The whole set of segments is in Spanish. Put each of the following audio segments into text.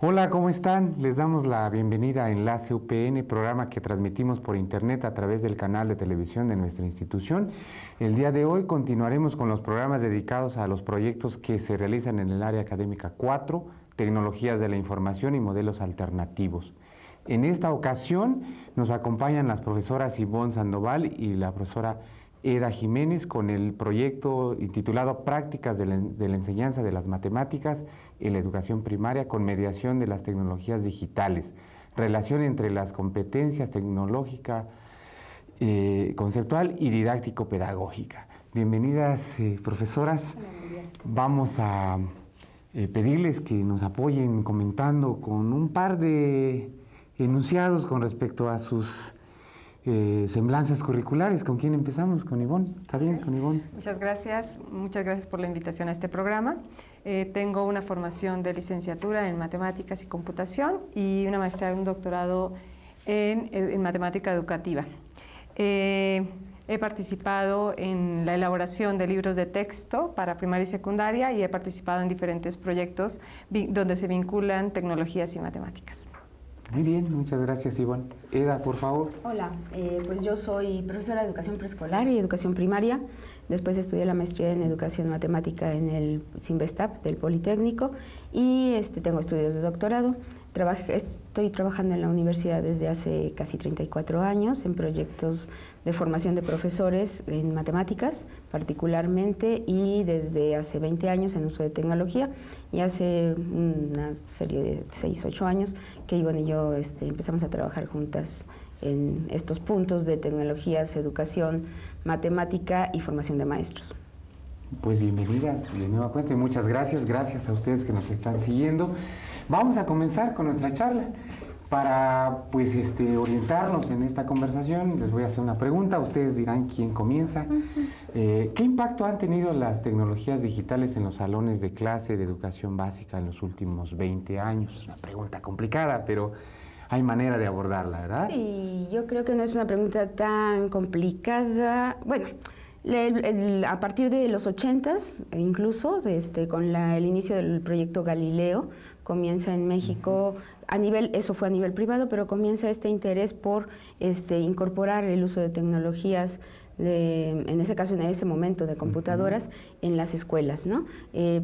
Hola, ¿cómo están? Les damos la bienvenida a Enlace UPN, programa que transmitimos por internet a través del canal de televisión de nuestra institución. El día de hoy continuaremos con los programas dedicados a los proyectos que se realizan en el área académica 4, tecnologías de la información y modelos alternativos. En esta ocasión nos acompañan las profesoras Ivonne Sandoval y la profesora Eda Jiménez con el proyecto intitulado Prácticas de la enseñanza de las matemáticas en la educación primaria con mediación de las tecnologías digitales, relación entre las competencias tecnológica, conceptual y didáctico-pedagógica. Bienvenidas, profesoras. Vamos a pedirles que nos apoyen comentando con un par de enunciados con respecto a sus semblanzas curriculares. ¿Con quién empezamos? ¿Con Ivonne? ¿Está bien? ¿Con Ivonne? Muchas gracias por la invitación a este programa. Tengo una formación de licenciatura en matemáticas y computación y una maestría y un doctorado en matemática educativa. He participado en la elaboración de libros de texto para primaria y secundaria y he participado en diferentes proyectos donde se vinculan tecnologías y matemáticas. Muy bien, muchas gracias, Ivonne. Eda, por favor. Hola, pues yo soy profesora de educación preescolar y educación primaria. Después estudié la maestría en educación matemática en el CINVESTAP del Politécnico y tengo estudios de doctorado. Estoy trabajando en la universidad desde hace casi 34 años en proyectos de formación de profesores en matemáticas particularmente y desde hace 20 años en uso de tecnología y hace una serie de 6-8 años que Ivonne y yo empezamos a trabajar juntas en estos puntos de tecnologías, educación, matemática y formación de maestros. Pues bienvenidas de nueva cuenta y muchas gracias, gracias a ustedes que nos están siguiendo. Vamos a comenzar con nuestra charla. Para orientarnos en esta conversación, les voy a hacer una pregunta, ustedes dirán quién comienza. ¿Qué impacto han tenido las tecnologías digitales en los salones de clase de educación básica en los últimos 20 años? Una pregunta complicada, pero hay manera de abordarla, ¿verdad? Sí, yo creo que no es una pregunta tan complicada. Bueno, a partir de los 80s, incluso con el inicio del proyecto Galileo, comienza en México, eso fue a nivel privado, pero comienza este interés por incorporar el uso de tecnologías, en ese caso, en ese momento, de computadoras en las escuelas, ¿no?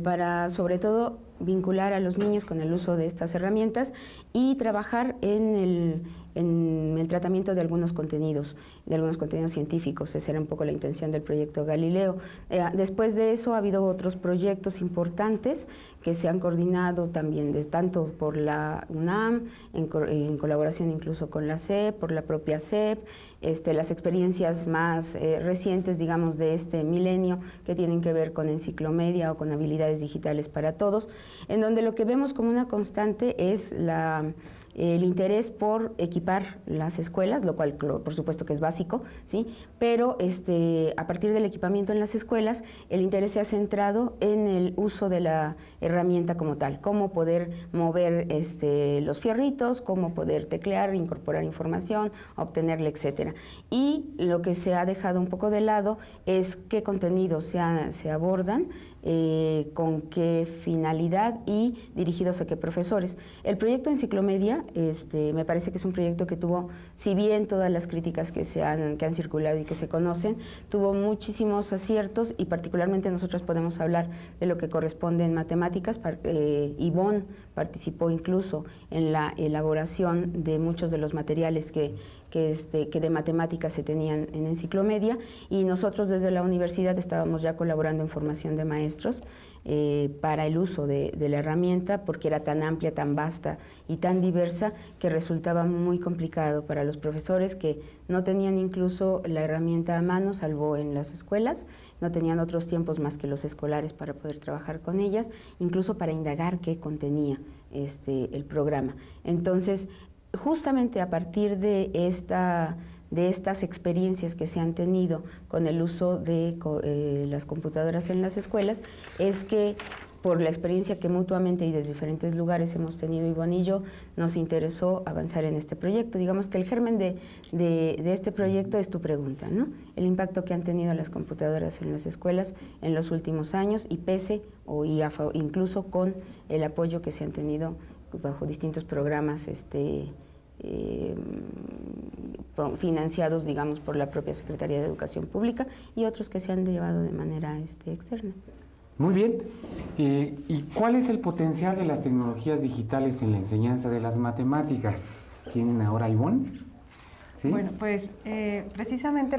Para, sobre todo, vincular a los niños con el uso de estas herramientas y trabajar en el tratamiento de algunos contenidos científicos. Esa era un poco la intención del proyecto Galileo. Después de eso ha habido otros proyectos importantes que se han coordinado también tanto por la UNAM, en colaboración incluso con la SEP, por la propia SEP, las experiencias más recientes, digamos, de este milenio que tienen que ver con enciclomedia o con habilidades digitales para todos, en donde lo que vemos como una constante es el interés por equipar las escuelas, lo cual por supuesto que es básico, ¿sí? Pero a partir del equipamiento en las escuelas, el interés se ha centrado en el uso de la herramienta como tal, cómo poder mover los fierritos, cómo poder teclear, incorporar información, obtenerla, etcétera. Y lo que se ha dejado un poco de lado es qué contenidos se abordan, con qué finalidad y dirigidos a qué profesores. El proyecto Enciclomedia me parece que es un proyecto que tuvo, si bien todas las críticas que han circulado y que se conocen, tuvo muchísimos aciertos y particularmente nosotros podemos hablar de lo que corresponde en matemáticas. Ivonne participó incluso en la elaboración de muchos de los materiales que de matemáticas se tenían en Enciclomedia y nosotros desde la universidad estábamos ya colaborando en formación de maestros para el uso de la herramienta porque era tan amplia, tan vasta y tan diversa que resultaba muy complicado para los profesores que no tenían incluso la herramienta a mano, salvo en las escuelas, no tenían otros tiempos más que los escolares para poder trabajar con ellas, incluso para indagar qué contenía el programa. Entonces, justamente a partir de estas experiencias que se han tenido con el uso de las computadoras en las escuelas, es que por la experiencia que mutuamente y desde diferentes lugares hemos tenido Ivonne y yo, nos interesó avanzar en este proyecto. Digamos que el germen de este proyecto es tu pregunta, ¿no? El impacto que han tenido las computadoras en las escuelas en los últimos años y incluso con el apoyo que se han tenido bajo distintos programas financiados, digamos por la propia Secretaría de Educación Pública, y otros que se han llevado de manera externa. Muy bien. ¿Y cuál es el potencial de las tecnologías digitales en la enseñanza de las matemáticas? ¿Tienen ahora, Ivonne? ¿Sí? Bueno, pues precisamente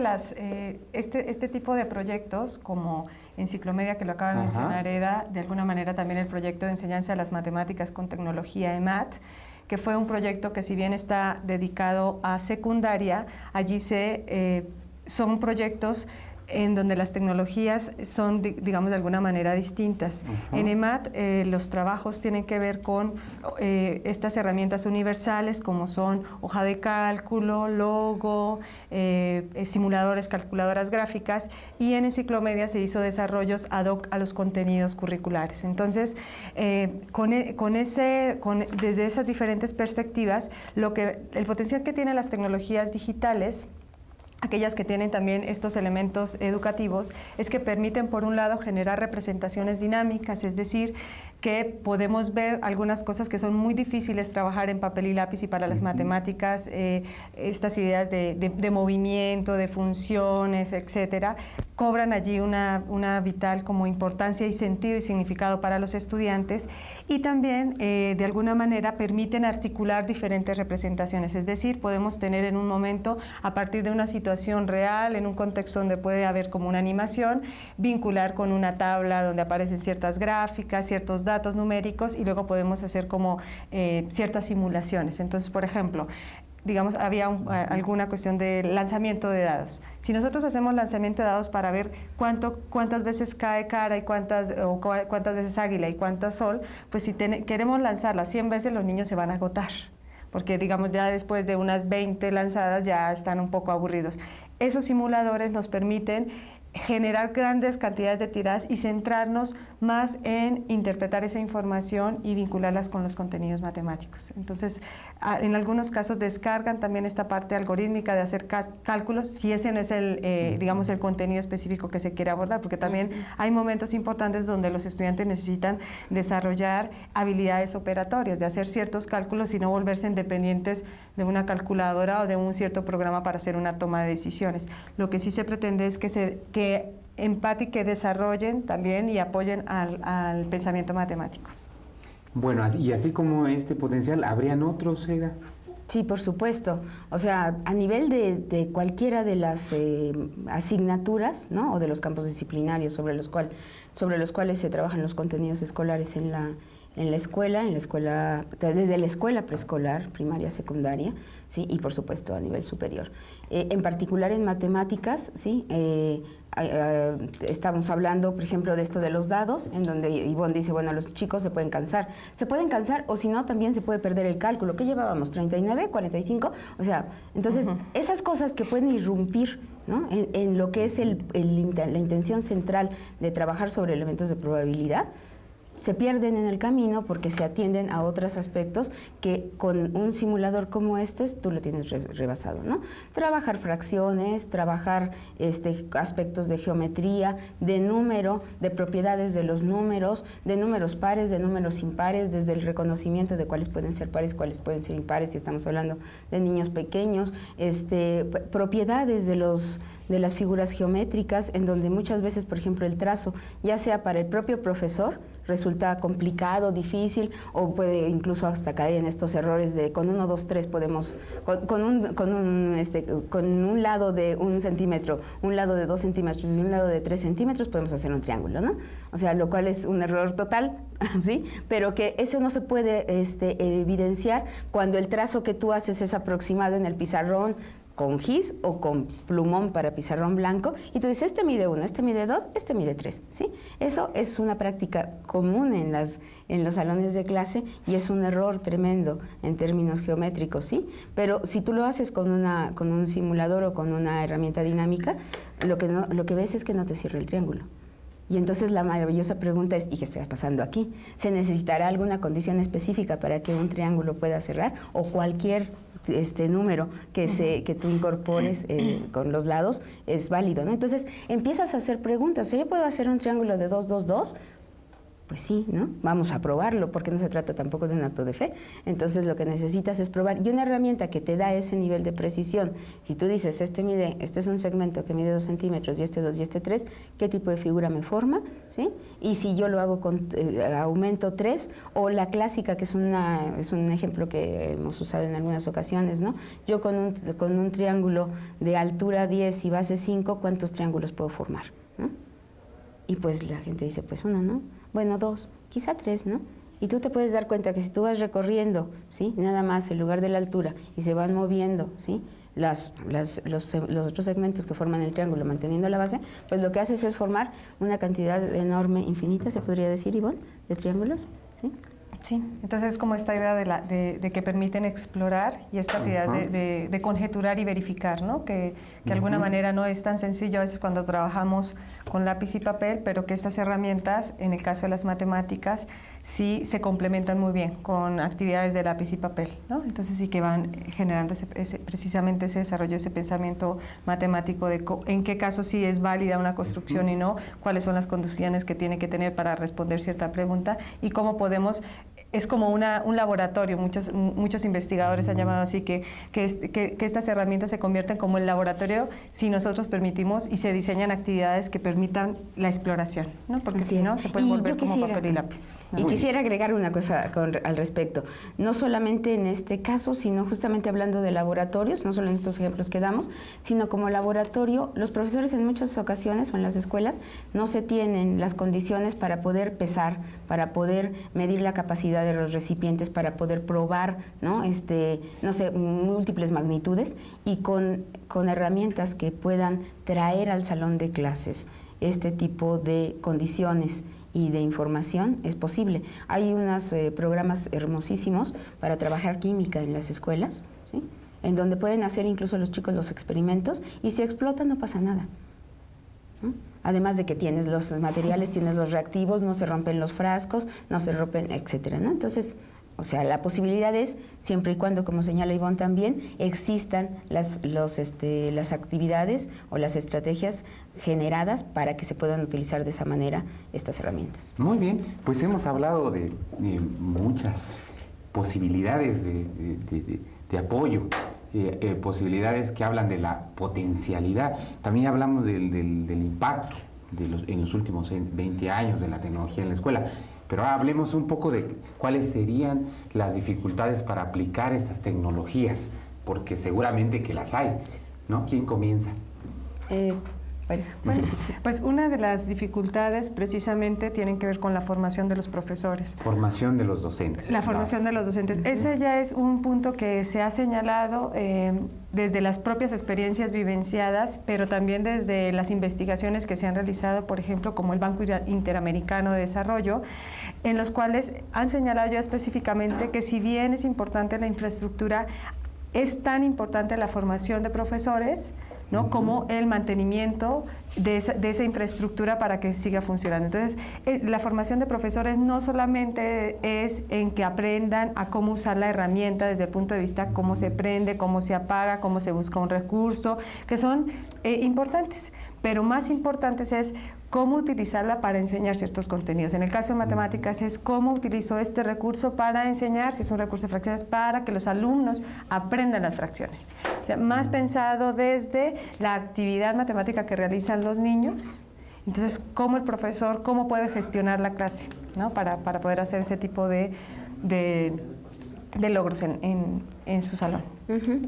este tipo de proyectos, como Enciclomedia, que lo acaba de mencionar Eda, de alguna manera también el proyecto de enseñanza de las matemáticas con tecnología EMAT, que fue un proyecto que, si bien está dedicado a secundaria, allí son proyectos en donde las tecnologías son, digamos, de alguna manera distintas. En EMAT los trabajos tienen que ver con estas herramientas universales, como son hoja de cálculo, logo, simuladores, calculadoras gráficas, y en Enciclomedia se hizo desarrollos ad hoc a los contenidos curriculares. Entonces, desde esas diferentes perspectivas, el potencial que tienen las tecnologías digitales, aquellas que tienen también estos elementos educativos, es que permiten, por un lado, generar representaciones dinámicas, es decir, que podemos ver algunas cosas que son muy difíciles trabajar en papel y lápiz, y para las matemáticas estas ideas de movimiento, de funciones, etcétera, cobran allí una vital como importancia y sentido y significado para los estudiantes, y también de alguna manera permiten articular diferentes representaciones, es decir, podemos tener en un momento, a partir de una situación real, en un contexto donde puede haber como una animación, vincular con una tabla donde aparecen ciertas gráficas, ciertos datos numéricos, y luego podemos hacer como ciertas simulaciones. Entonces, por ejemplo, digamos, había alguna cuestión de lanzamiento de dados. Si nosotros hacemos lanzamiento de dados para ver cuántas veces cae cara y cuántas veces águila y cuántas sol, pues si queremos lanzarlas 100 veces, los niños se van a agotar, porque, digamos, ya después de unas 20 lanzadas ya están un poco aburridos. Esos simuladores nos permiten generar grandes cantidades de tiradas y centrarnos más en interpretar esa información y vincularlas con los contenidos matemáticos. Entonces, en algunos casos descargan también esta parte algorítmica de hacer cálculos, si ese no es digamos, el contenido específico que se quiere abordar, porque también hay momentos importantes donde los estudiantes necesitan desarrollar habilidades operatorias, de hacer ciertos cálculos y no volverse dependientes de una calculadora o de un cierto programa para hacer una toma de decisiones. Lo que sí se pretende es que empate y que desarrollen también y apoyen al pensamiento matemático. Bueno, y así como este potencial, ¿habrían otros, Eda? Sí, por supuesto. O sea, a nivel de cualquiera de las asignaturas, ¿no?, o de los campos disciplinarios sobre los cuales se trabajan los contenidos escolares en la escuela, desde la escuela preescolar, primaria, secundaria, ¿sí?, y por supuesto a nivel superior. En particular en matemáticas, ¿sí?, estamos hablando, por ejemplo, de esto de los dados, en donde Ivonne dice, bueno, los chicos se pueden cansar, o si no, también se puede perder el cálculo. ¿Qué llevábamos? ¿39? ¿45? O sea, entonces, esas cosas que pueden irrumpir, ¿no?, en lo que es la intención central de trabajar sobre elementos de probabilidad, se pierden en el camino porque se atienden a otros aspectos que con un simulador como este tú lo tienes rebasado, ¿no? Trabajar fracciones, trabajar aspectos de geometría, de número, de propiedades de los números, de números pares, de números impares, desde el reconocimiento de cuáles pueden ser pares, cuáles pueden ser impares, si estamos hablando de niños pequeños, propiedades de las figuras geométricas, en donde muchas veces, por ejemplo, el trazo, ya sea para el propio profesor, resulta complicado, difícil, o puede incluso hasta caer en estos errores de con 1, 2, 3 podemos, con un lado de 1 centímetro, un lado de 2 centímetros y un lado de 3 centímetros podemos hacer un triángulo, ¿no? O sea, lo cual es un error total, ¿sí? Pero que eso no se puede evidenciar cuando el trazo que tú haces es aproximado en el pizarrón, con gis o con plumón para pizarrón blanco, y tú dices, este mide 1, este mide 2, este mide 3, ¿sí? Eso es una práctica común en los salones de clase y es un error tremendo en términos geométricos, ¿sí? Pero si tú lo haces con un simulador o con una herramienta dinámica, lo que ves es que no te cierra el triángulo. Y entonces la maravillosa pregunta es, ¿y qué está pasando aquí? ¿Se necesitará alguna condición específica para que un triángulo pueda cerrar? ¿O cualquier número que tú incorpores con los lados es válido, ¿no? Entonces empiezas a hacer preguntas. ¿Yo puedo hacer un triángulo de 2, 2, 2? Pues sí, ¿no? Vamos a probarlo, porque no se trata tampoco de un acto de fe. Entonces lo que necesitas es probar. Y una herramienta que te da ese nivel de precisión, si tú dices, este es un segmento que mide 2 centímetros y este 2 y este 3, ¿qué tipo de figura me forma? ¿Sí? Y si yo lo hago con aumento 3, o la clásica, que es un ejemplo que hemos usado en algunas ocasiones, ¿no? Yo con un triángulo de altura 10 y base 5, ¿cuántos triángulos puedo formar? ¿No? Y pues la gente dice, pues 1, ¿no? Bueno, 2, quizá 3, ¿no? Y tú te puedes dar cuenta que si tú vas recorriendo, ¿sí? Nada más el lugar de la altura y se van moviendo, ¿sí? Los otros segmentos que forman el triángulo manteniendo la base, pues lo que haces es formar una cantidad enorme, infinita, se podría decir, Ivonne, de triángulos, ¿sí? Sí, entonces es como esta idea de que permiten explorar y estas ideas de conjeturar y verificar, ¿no? Que de alguna manera no es tan sencillo a veces cuando trabajamos con lápiz y papel, pero que estas herramientas, en el caso de las matemáticas, sí se complementan muy bien con actividades de lápiz y papel, ¿no? Entonces sí que van generando precisamente ese desarrollo, ese pensamiento matemático de en qué caso sí es válida una construcción y no, cuáles son las condiciones que tiene que tener para responder cierta pregunta y cómo podemos. Es como un laboratorio, muchos investigadores han llamado así, que estas herramientas se convierten como el laboratorio si nosotros permitimos y se diseñan actividades que permitan la exploración, ¿no? Porque así si no, se puede volver como papel y lápiz. Y quisiera agregar una cosa al respecto, no solamente en este caso, sino justamente hablando de laboratorios, no solo en estos ejemplos que damos, sino como laboratorio, los profesores en muchas ocasiones o en las escuelas no se tienen las condiciones para poder pesar, para poder medir la capacidad de los recipientes, para poder probar, ¿no? No sé, múltiples magnitudes y con herramientas que puedan traer al salón de clases este tipo de condiciones y de información es posible. Hay unos programas hermosísimos para trabajar química en las escuelas, ¿sí? En donde pueden hacer incluso los chicos los experimentos y si explotan no pasa nada, ¿no? Además de que tienes los materiales, tienes los reactivos, no se rompen los frascos, no se rompen, etcétera, ¿no? Entonces, o sea, la posibilidad es, siempre y cuando, como señala Ivonne también, existan las actividades o las estrategias generadas para que se puedan utilizar de esa manera estas herramientas. Muy bien, pues hemos hablado de muchas posibilidades de apoyo, posibilidades que hablan de la potencialidad. También hablamos del impacto en los últimos 20 años de la tecnología en la escuela. Pero ahora hablemos un poco de cuáles serían las dificultades para aplicar estas tecnologías, porque seguramente que las hay, ¿no? ¿Quién comienza? Bueno, pues una de las dificultades precisamente tienen que ver con la formación de los profesores. Formación de los docentes. La formación de los docentes. Ese ya es un punto que se ha señalado desde las propias experiencias vivenciadas, pero también desde las investigaciones que se han realizado, por ejemplo, como el Banco Interamericano de Desarrollo, en los cuales han señalado ya específicamente que si bien es importante la infraestructura, es tan importante la formación de profesores, ¿no? Como el mantenimiento de esa infraestructura para que siga funcionando. Entonces, la formación de profesores no solamente es en que aprendan a cómo usar la herramienta desde el punto de vista cómo se prende, cómo se apaga, cómo se busca un recurso, que son importantes, pero más importantes es cómo utilizarla para enseñar ciertos contenidos. En el caso de matemáticas es cómo utilizo este recurso para enseñar, si es un recurso de fracciones, para que los alumnos aprendan las fracciones. O sea, más pensado desde la actividad matemática que realizan los niños. Entonces, cómo el profesor, cómo puede gestionar la clase, ¿no? Para poder hacer ese tipo de logros en su salón.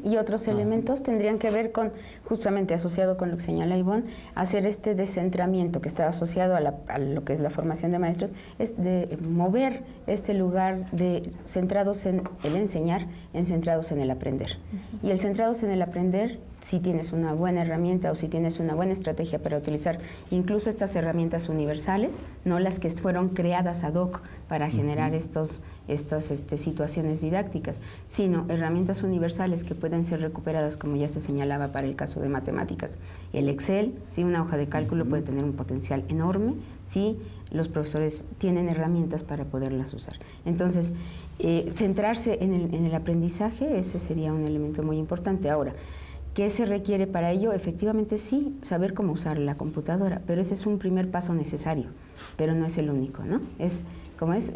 Y otros elementos tendrían que ver con, justamente asociado con lo que señala Ivonne, hacer este descentramiento que está asociado a lo que es la formación de maestros, es de mover este lugar de centrados en el enseñar, en centrados en el aprender. Y el centrados en el aprender, si tienes una buena herramienta o si tienes una buena estrategia para utilizar incluso estas herramientas universales, no las que fueron creadas ad hoc para generar estas situaciones didácticas, sino herramientas universales que pueden ser recuperadas, como ya se señalaba para el caso de matemáticas. El Excel, ¿sí? Una hoja de cálculo puede tener un potencial enorme si los profesores tienen herramientas para poderlas usar. Entonces, centrarse en el aprendizaje, ese sería un elemento muy importante. Ahora, ¿Qué se requiere para ello? Efectivamente sí, saber cómo usar la computadora, pero ese es un primer paso necesario, pero no es el único, ¿no? Es, como es,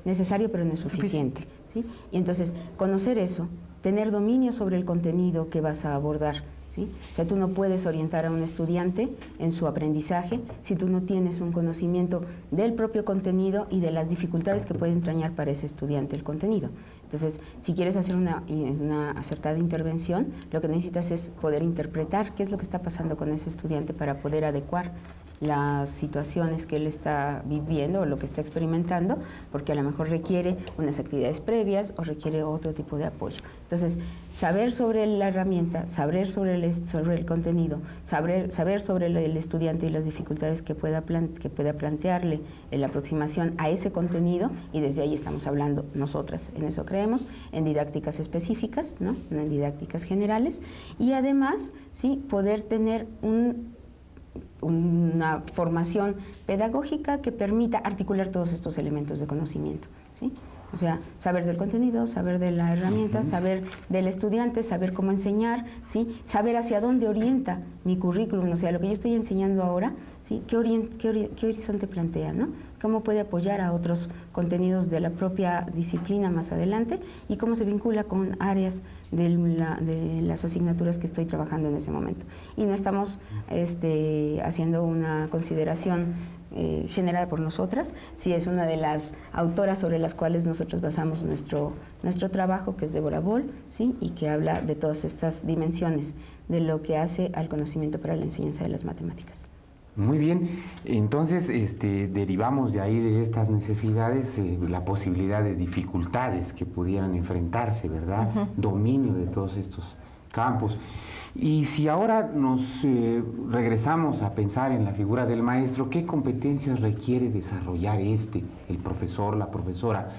necesario, pero no es suficiente, ¿sí? Y entonces, conocer eso, tener dominio sobre el contenido que vas a abordar, ¿sí? O sea, tú no puedes orientar a un estudiante en su aprendizaje si tú no tienes un conocimiento del propio contenido y de las dificultades que puede entrañar para ese estudiante el contenido. Entonces, si quieres hacer una acertada intervención, lo que necesitas es poder interpretar qué es lo que está pasando con ese estudiante para poder adecuar las situaciones que él está viviendo o lo que está experimentando, porque a lo mejor requiere unas actividades previas o requiere otro tipo de apoyo. Entonces, saber sobre la herramienta, saber sobre el contenido, saber sobre el estudiante y las dificultades que pueda plantearle en la aproximación a ese contenido, y desde ahí estamos hablando nosotras, en eso creemos, en didácticas específicas, ¿no? No en didácticas generales, y además, sí, poder tener una formación pedagógica que permita articular todos estos elementos de conocimiento, ¿sí? O sea, saber del contenido, saber de la herramienta, saber del estudiante, saber cómo enseñar, ¿sí? Saber hacia dónde orienta mi currículum, o sea, lo que yo estoy enseñando ahora, ¿sí? ¿Qué horizonte plantea, ¿no? Cómo puede apoyar a otros contenidos de la propia disciplina más adelante y cómo se vincula con áreas de las asignaturas que estoy trabajando en ese momento. Y no estamos haciendo una consideración generada por nosotras, sí es una de las autoras sobre las cuales nosotros basamos nuestro trabajo, que es Deborah Boll, ¿sí? Y que habla de todas estas dimensiones de lo que hace al conocimiento para la enseñanza de las matemáticas. Muy bien, entonces derivamos de ahí, de estas necesidades, la posibilidad de dificultades que pudieran enfrentarse, ¿verdad? Dominio de todos estos campos. Y si ahora nos regresamos a pensar en la figura del maestro, ¿qué competencias requiere desarrollar el profesor, la profesora,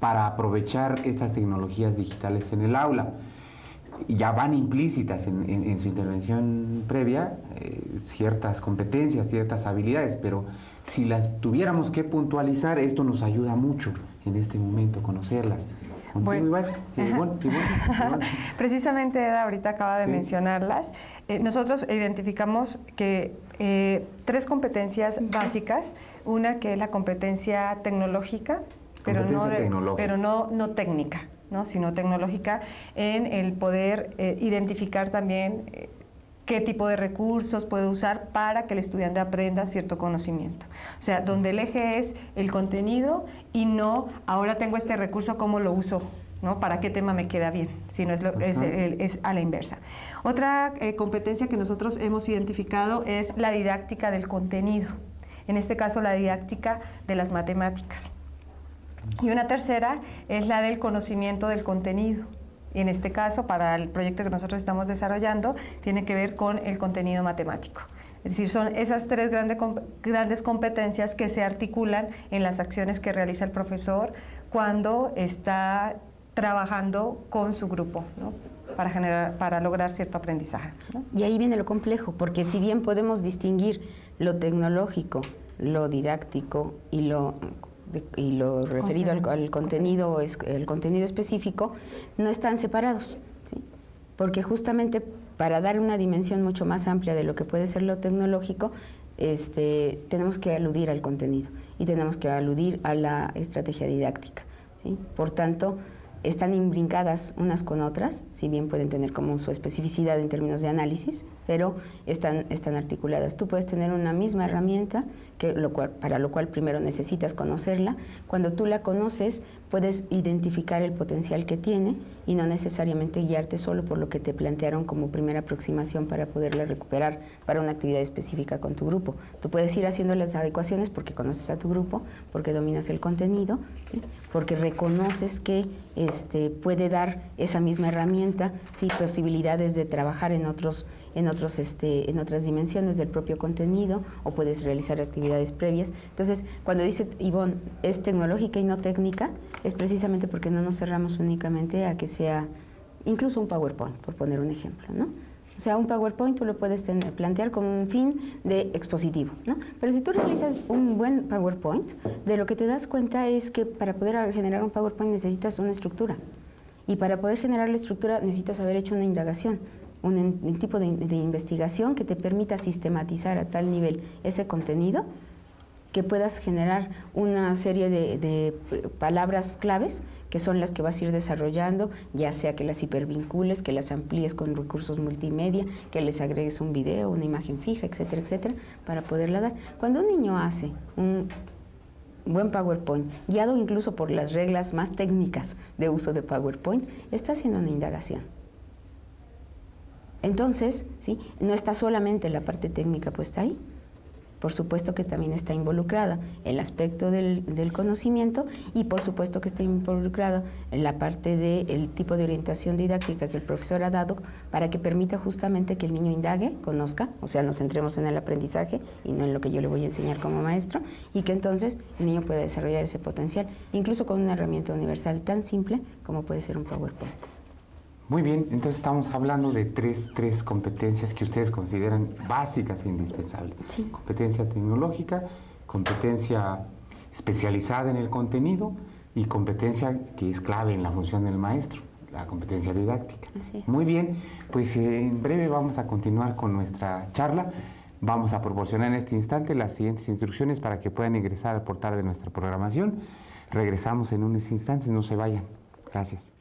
para aprovechar estas tecnologías digitales en el aula? Ya van implícitas en su intervención previa ciertas competencias, ciertas habilidades, pero si las tuviéramos que puntualizar, esto nos ayuda mucho en este momento, conocerlas. Bueno, precisamente Eda ahorita acaba de mencionarlas. Nosotros identificamos que 3 competencias básicas, una que es la competencia tecnológica, pero no técnica, ¿no? Sino tecnológica, en el poder identificar también qué tipo de recursos puede usar para que el estudiante aprenda cierto conocimiento. O sea, donde el eje es el contenido y no, ahora tengo este recurso, ¿cómo lo uso? ¿No? ¿Para qué tema me queda bien? Sino es a la inversa. Otra competencia que nosotros hemos identificado es la didáctica del contenido. En este caso, la didáctica de las matemáticas. Y una tercera es la del conocimiento del contenido. Y en este caso, para el proyecto que nosotros estamos desarrollando, tiene que ver con el contenido matemático. Es decir, son esas 3 grandes competencias que se articulan en las acciones que realiza el profesor cuando está trabajando con su grupo, ¿no? para lograr cierto aprendizaje, ¿no? Y ahí viene lo complejo, porque si bien podemos distinguir lo tecnológico, lo didáctico y lo referido al contenido, el contenido específico, no están separados, ¿sí? Porque justamente para dar una dimensión mucho más amplia de lo que puede ser lo tecnológico, tenemos que aludir al contenido y tenemos que aludir a la estrategia didáctica, ¿sí? Por tanto, están imbrincadas unas con otras, si bien pueden tener como su especificidad en términos de análisis, pero están articuladas. Tú puedes tener una misma herramienta, para lo cual primero necesitas conocerla. Cuando tú la conoces, puedes identificar el potencial que tiene y no necesariamente guiarte solo por lo que te plantearon como primera aproximación para poderla recuperar para una actividad específica con tu grupo. Tú puedes ir haciendo las adecuaciones porque conoces a tu grupo, porque dominas el contenido, ¿sí? Porque reconoces que puede dar esa misma herramienta, ¿sí? Posibilidades de trabajar en otras dimensiones del propio contenido, o puedes realizar actividades previas. Entonces, cuando dice Ivonne, es tecnológica y no técnica, es precisamente porque no nos cerramos únicamente a que sea incluso un PowerPoint, por poner un ejemplo, ¿no? O sea, un PowerPoint tú lo puedes plantear con un fin de expositivo, ¿no? Pero si tú realizas un buen PowerPoint, de lo que te das cuenta es que para poder generar un PowerPoint necesitas una estructura. Y para poder generar la estructura necesitas haber hecho una indagación. un tipo de investigación que te permita sistematizar a tal nivel ese contenido que puedas generar una serie de palabras claves que son las que vas a ir desarrollando, ya sea que las hipervincules, que las amplíes con recursos multimedia, que les agregues un video, una imagen fija, etcétera, etcétera, para poderla dar. Cuando un niño hace un buen PowerPoint, guiado incluso por las reglas más técnicas de uso de PowerPoint, está haciendo una indagación. Entonces, ¿sí?, no está solamente la parte técnica puesta ahí. Por supuesto que también está involucrada el aspecto del conocimiento y por supuesto que está involucrada en la parte del tipo de orientación didáctica que el profesor ha dado para que permita justamente que el niño indague, conozca, o sea, nos centremos en el aprendizaje y no en lo que yo le voy a enseñar como maestro, y que entonces el niño pueda desarrollar ese potencial, incluso con una herramienta universal tan simple como puede ser un PowerPoint. Muy bien, entonces estamos hablando de tres competencias que ustedes consideran básicas e indispensables. Sí. Competencia tecnológica, competencia especializada en el contenido y competencia que es clave en la función del maestro, la competencia didáctica. Así es. Muy bien, pues en breve vamos a continuar con nuestra charla. Vamos a proporcionar en este instante las siguientes instrucciones para que puedan ingresar al portal de nuestra programación. Regresamos en unos instantes, no se vayan. Gracias.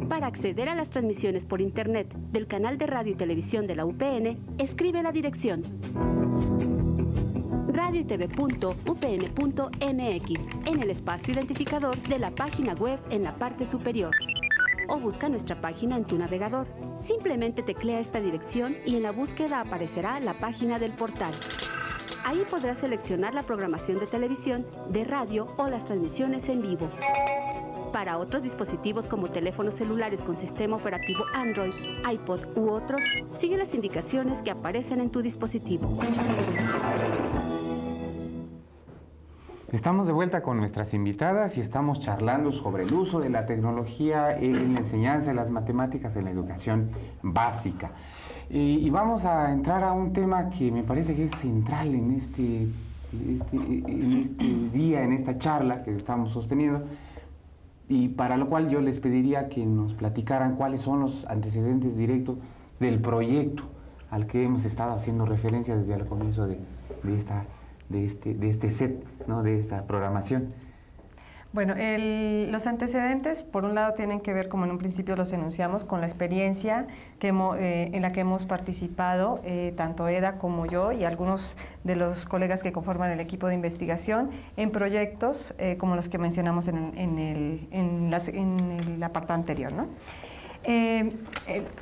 Para acceder a las transmisiones por Internet del canal de radio y televisión de la UPN, escribe la dirección radioytv.upn.mx en el espacio identificador de la página web en la parte superior. O busca nuestra página en tu navegador. Simplemente teclea esta dirección y en la búsqueda aparecerá la página del portal. Ahí podrás seleccionar la programación de televisión, de radio o las transmisiones en vivo. Para otros dispositivos como teléfonos celulares con sistema operativo Android, iPod u otros, sigue las indicaciones que aparecen en tu dispositivo. Estamos de vuelta con nuestras invitadas y estamos charlando sobre el uso de la tecnología en la enseñanza de las matemáticas en la educación básica. Y vamos a entrar a un tema que me parece que es central en este día, en esta charla que estamos sosteniendo, y para lo cual yo les pediría que nos platicaran cuáles son los antecedentes directos del proyecto al que hemos estado haciendo referencia desde el comienzo de este set, ¿no?, de esta programación. Bueno, los antecedentes, por un lado, tienen que ver, como en un principio los enunciamos, con la experiencia en la que hemos participado, tanto Eda como yo y algunos de los colegas que conforman el equipo de investigación, en proyectos como los que mencionamos en el apartado anterior, ¿no?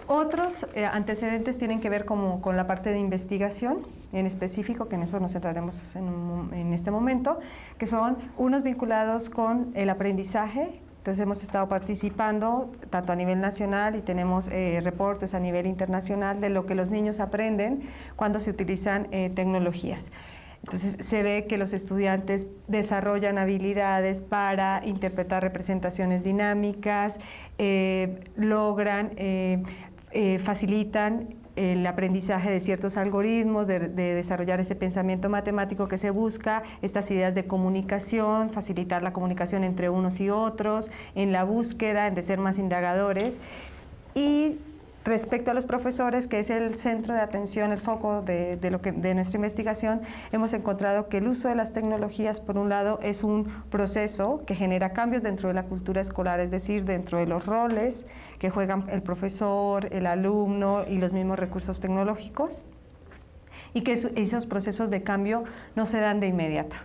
Otros antecedentes tienen que ver con la parte de investigación en específico, que en eso nos centraremos en este momento, que son unos vinculados con el aprendizaje. Entonces hemos estado participando tanto a nivel nacional y tenemos reportes a nivel internacional de lo que los niños aprenden cuando se utilizan tecnologías. Entonces se ve que los estudiantes desarrollan habilidades para interpretar representaciones dinámicas, facilitan el aprendizaje de ciertos algoritmos, de desarrollar ese pensamiento matemático que se busca, estas ideas de comunicación, facilitar la comunicación entre unos y otros, en la búsqueda, de ser más indagadores. Y respecto a los profesores, que es el centro de atención, el foco de nuestra investigación, hemos encontrado que el uso de las tecnologías, por un lado, es un proceso que genera cambios dentro de la cultura escolar, es decir, dentro de los roles que juegan el profesor, el alumno y los mismos recursos tecnológicos, y que esos procesos de cambio no se dan de inmediato.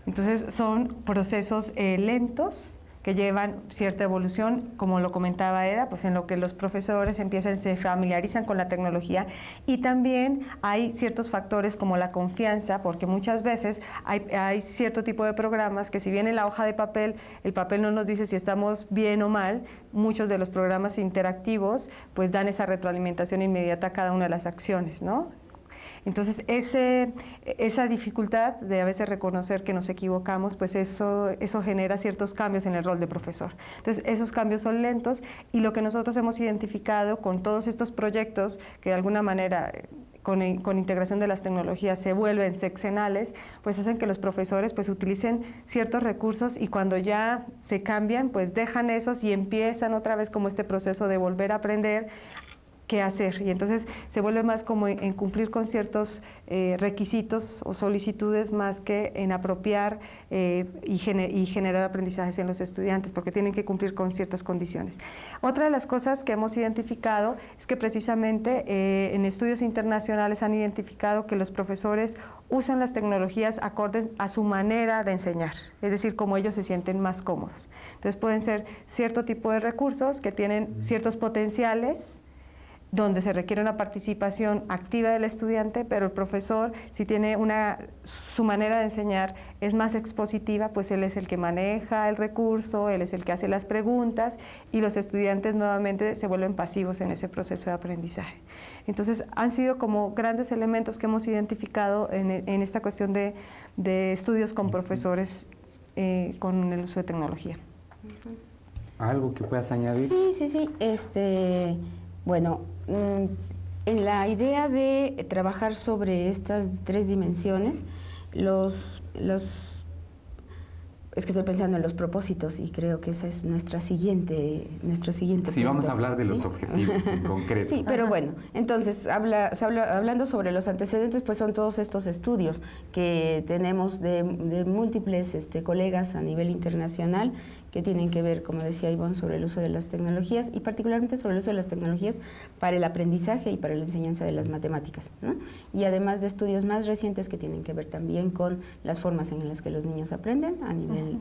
Entonces, son procesos lentos, que llevan cierta evolución, como lo comentaba Eda, pues en lo que los profesores se familiarizan con la tecnología, y también hay ciertos factores como la confianza, porque muchas veces hay cierto tipo de programas que, si bien en la hoja de papel, el papel no nos dice si estamos bien o mal, muchos de los programas interactivos pues dan esa retroalimentación inmediata a cada una de las acciones, ¿no? Entonces, esa dificultad de a veces reconocer que nos equivocamos, pues eso genera ciertos cambios en el rol de profesor. Entonces, esos cambios son lentos, y lo que nosotros hemos identificado con todos estos proyectos que de alguna manera con integración de las tecnologías se vuelven sexenales, pues hacen que los profesores pues utilicen ciertos recursos y cuando ya se cambian, pues dejan esos y empiezan otra vez como este proceso de volver a aprender qué hacer. Y entonces se vuelve más como en cumplir con ciertos requisitos o solicitudes más que en apropiar y generar aprendizajes en los estudiantes, porque tienen que cumplir con ciertas condiciones. Otra de las cosas que hemos identificado es que precisamente en estudios internacionales han identificado que los profesores usan las tecnologías acordes a su manera de enseñar, es decir, como ellos se sienten más cómodos. Entonces pueden ser cierto tipo de recursos que tienen ciertos potenciales, donde se requiere una participación activa del estudiante, pero el profesor, si tiene su manera de enseñar es más expositiva, pues él es el que maneja el recurso, él es el que hace las preguntas y los estudiantes nuevamente se vuelven pasivos en ese proceso de aprendizaje. Entonces, han sido como grandes elementos que hemos identificado en esta cuestión de estudios con profesores con el uso de tecnología. ¿Algo que puedas añadir? Sí. Bueno, en la idea de trabajar sobre estas 3 dimensiones, es que estoy pensando en los propósitos y creo que esa es nuestra siguiente Sí, vamos a hablar de los objetivos en concreto. Sí, pero bueno, entonces, hablando sobre los antecedentes, pues son todos estos estudios que tenemos de múltiples colegas a nivel internacional que tienen que ver, como decía Ivonne, sobre el uso de las tecnologías y particularmente sobre el uso de las tecnologías para el aprendizaje y para la enseñanza de las matemáticas, ¿no? Y además de estudios más recientes que tienen que ver también con las formas en las que los niños aprenden a nivel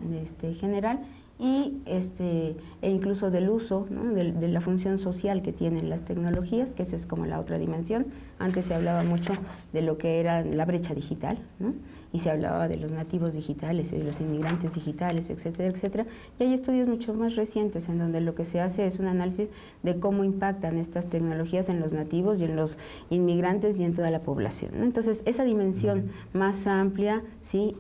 general y e incluso del uso, ¿no? de la función social que tienen las tecnologías, que esa es como la otra dimensión. Antes se hablaba mucho de lo que era la brecha digital, ¿no? Y se hablaba de los nativos digitales y de los inmigrantes digitales, etcétera, etcétera. Y hay estudios mucho más recientes en donde lo que se hace es un análisis de cómo impactan estas tecnologías en los nativos y en los inmigrantes y en toda la población, ¿no? Entonces, esa dimensión más amplia, ¿sí?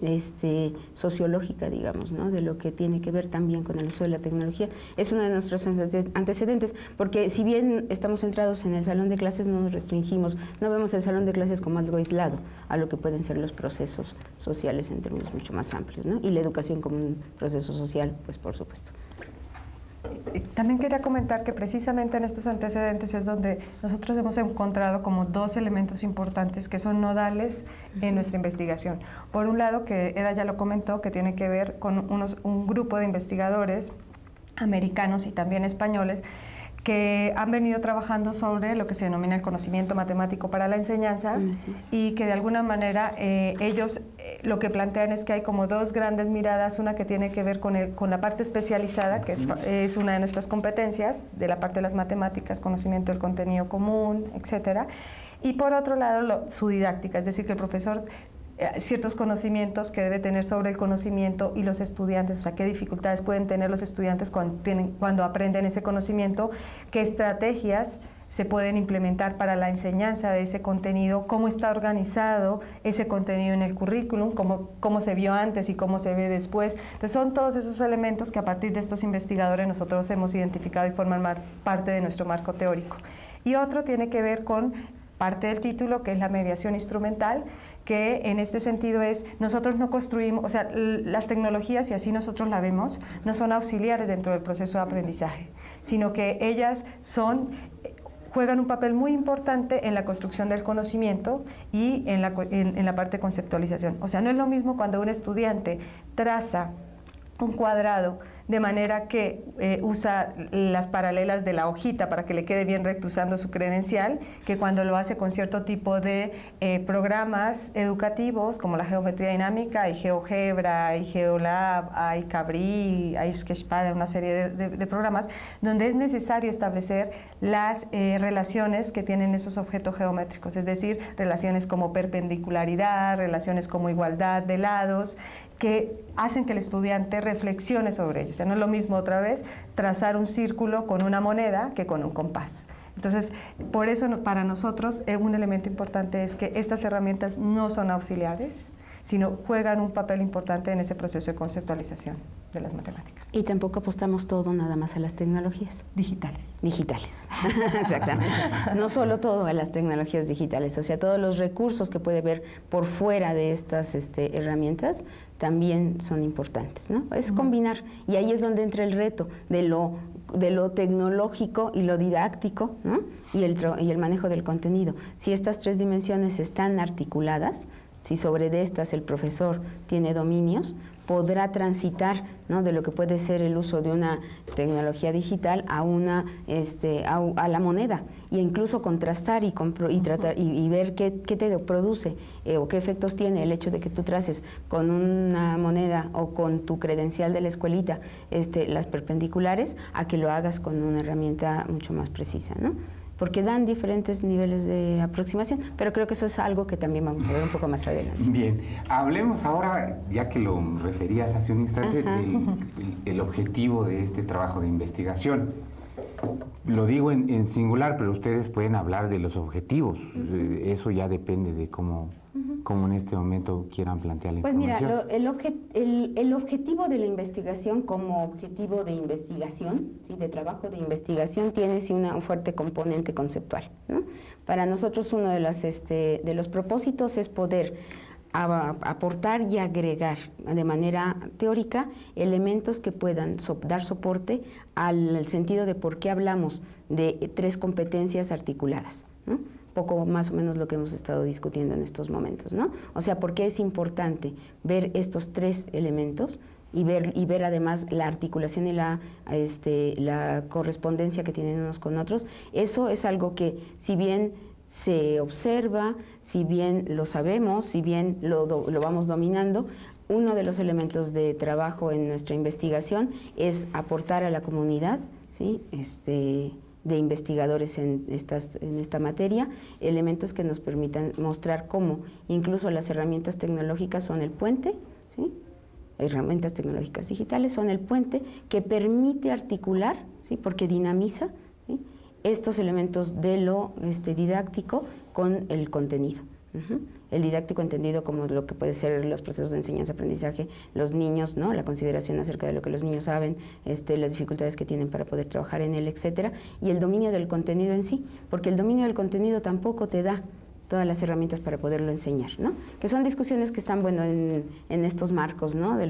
Sociológica, digamos, ¿no? De lo que tiene que ver también con el uso de la tecnología, es uno de nuestros antecedentes, porque si bien estamos centrados en el salón de clases, no nos restringimos, no vemos el salón de clases como algo aislado a lo que pueden ser los procesos sociales en términos mucho más amplios, ¿no? Y la educación como un proceso social, pues por supuesto. También quería comentar que precisamente en estos antecedentes es donde nosotros hemos encontrado como 2 elementos importantes que son nodales en nuestra investigación. Por un lado, que Eda ya lo comentó, que tiene que ver con un grupo de investigadores americanos y también españoles que han venido trabajando sobre lo que se denomina el conocimiento matemático para la enseñanza y que de alguna manera ellos lo que plantean es que hay como 2 grandes miradas, una que tiene que ver con la parte especializada, que es una de nuestras competencias, de la parte de las matemáticas, conocimiento del contenido común, etcétera, y por otro lado su didáctica, es decir, que el profesor ciertos conocimientos que debe tener sobre el conocimiento y los estudiantes, o sea, qué dificultades pueden tener los estudiantes cuando aprenden ese conocimiento, qué estrategias se pueden implementar para la enseñanza de ese contenido, cómo está organizado ese contenido en el currículum, cómo se vio antes y cómo se ve después. Entonces son todos esos elementos que a partir de estos investigadores nosotros hemos identificado y forman parte de nuestro marco teórico. Y otro tiene que ver con parte del título, que es la mediación instrumental, que en este sentido es, nosotros no construimos, o sea, las tecnologías, y así nosotros la vemos, no son auxiliares dentro del proceso de aprendizaje, sino que ellas juegan un papel muy importante en la construcción del conocimiento y en la parte de conceptualización. O sea, no es lo mismo cuando un estudiante traza un cuadrado de manera que usa las paralelas de la hojita para que le quede bien recto usando su credencial, que cuando lo hace con cierto tipo de programas educativos como la geometría dinámica, hay GeoGebra, hay GeoLab, hay Cabri, hay Sketchpad, una serie de programas donde es necesario establecer las relaciones que tienen esos objetos geométricos, es decir, relaciones como perpendicularidad, relaciones como igualdad de lados, que hacen que el estudiante reflexione sobre ello. O sea, no es lo mismo otra vez trazar un círculo con una moneda que con un compás. Entonces, por eso para nosotros un elemento importante es que estas herramientas no son auxiliares, sino juegan un papel importante en ese proceso de conceptualización de las matemáticas. Y tampoco apostamos todo nada más a las tecnologías. Digitales. Digitales, exactamente. No solo todo a las tecnologías digitales, o sea, todos los recursos que puede ver por fuera de estas herramientas también son importantes, ¿no? Es combinar, y ahí es donde entra el reto de lo tecnológico y lo didáctico, ¿no? y el manejo del contenido. Si estas tres dimensiones están articuladas, si sobre de estas el profesor tiene dominios, podrá transitar, ¿no?, de lo que puede ser el uso de una tecnología digital a a la moneda, e incluso contrastar y tratar y ver qué te produce o qué efectos tiene el hecho de que tú traces con una moneda o con tu credencial de la escuelita las perpendiculares, a que lo hagas con una herramienta mucho más precisa, ¿no? Porque dan diferentes niveles de aproximación, pero creo que eso es algo que también vamos a ver un poco más adelante. Bien, hablemos ahora, ya que lo referías hace un instante, del objetivo de este trabajo de investigación. Lo digo en singular, pero ustedes pueden hablar de los objetivos. Eso ya depende de cómo en este momento quieran plantear la información. Pues mira, el objetivo de la investigación como objetivo de investigación, ¿sí?, de trabajo de investigación, tiene sí un fuerte componente conceptual, ¿no? Para nosotros uno de los propósitos es poder aportar y agregar de manera teórica elementos que puedan dar soporte al sentido de por qué hablamos de tres competencias articuladas, ¿no? Poco más o menos lo que hemos estado discutiendo en estos momentos, ¿no? O sea, por qué es importante ver estos tres elementos y ver además la articulación y la correspondencia que tienen unos con otros. Eso es algo que, si bien se observa, si bien lo sabemos, si bien lo vamos dominando, uno de los elementos de trabajo en nuestra investigación es aportar a la comunidad, ¿sí?, de investigadores en esta materia, elementos que nos permitan mostrar cómo incluso las herramientas tecnológicas son el puente, ¿sí?, herramientas tecnológicas digitales son el puente que permite articular, ¿sí?, porque dinamiza, ¿sí?, estos elementos de lo didáctico con el contenido. El didáctico entendido como lo que puede ser los procesos de enseñanza-aprendizaje, los niños, ¿no?, la consideración acerca de lo que los niños saben, las dificultades que tienen para poder trabajar en él, etcétera, y el dominio del contenido en sí, porque el dominio del contenido tampoco te da todas las herramientas para poderlo enseñar, ¿no? Que son discusiones que están, bueno, en estos marcos, ¿no?, de